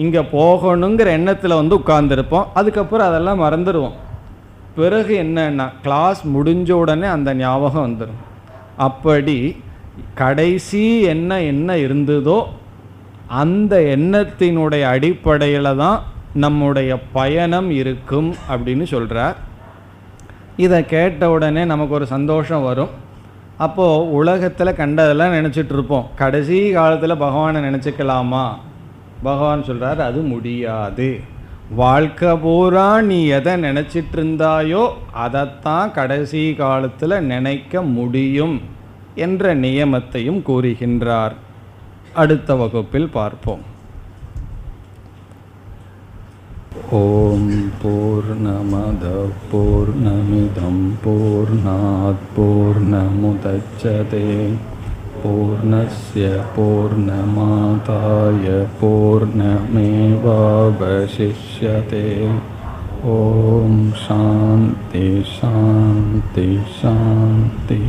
இங்கே போகணுங்கிற எண்ணத்தில் உட்கார்ந்துருப்போம். அதுக்கப்புறம் அதெல்லாம் மறந்துடுவோம். பிறகு என்னன்னா கிளாஸ் முடிஞ்ச உடனே அந்த ஞாபகம் வந்துடும். அப்படி கடைசி என்ன இருந்ததோ அந்த எண்ணத்தினுடைய அடிப்படையில் தான் நம்முடைய பயணம் இருக்கும் அப்படின்னு சொல்கிறார். இதை கேட்ட உடனே நமக்கு ஒரு சந்தோஷம் வரும். அப்போது உலகத்தில் கண்டதெல்லாம் நினச்சிட்ருப்போம். கடைசி காலத்தில் பகவானை நினச்சிக்கலாமா? பகவான் சொல்கிறார், அது முடியாது. வாழ்க்கை பூரா நீ எதை நினச்சிட்டு இருந்தாயோ அதைத்தான் கடைசி காலத்தில் நினைக்க முடியும் என்ற நியமத்தையும் கூறுகின்றார். அடுத்த வகுப்பில் பார்ப்போம். ஓம் பூர்ணமத பூர்ணமிதம் பூர்ணாத் பூர்ணமுதச்யதே பூர்ணஸ்ய பூர்ணமாதாய பூர்ணமேவாவசிஷ்யதே. ஓம் சாந்தி சாந்தி சாந்தி.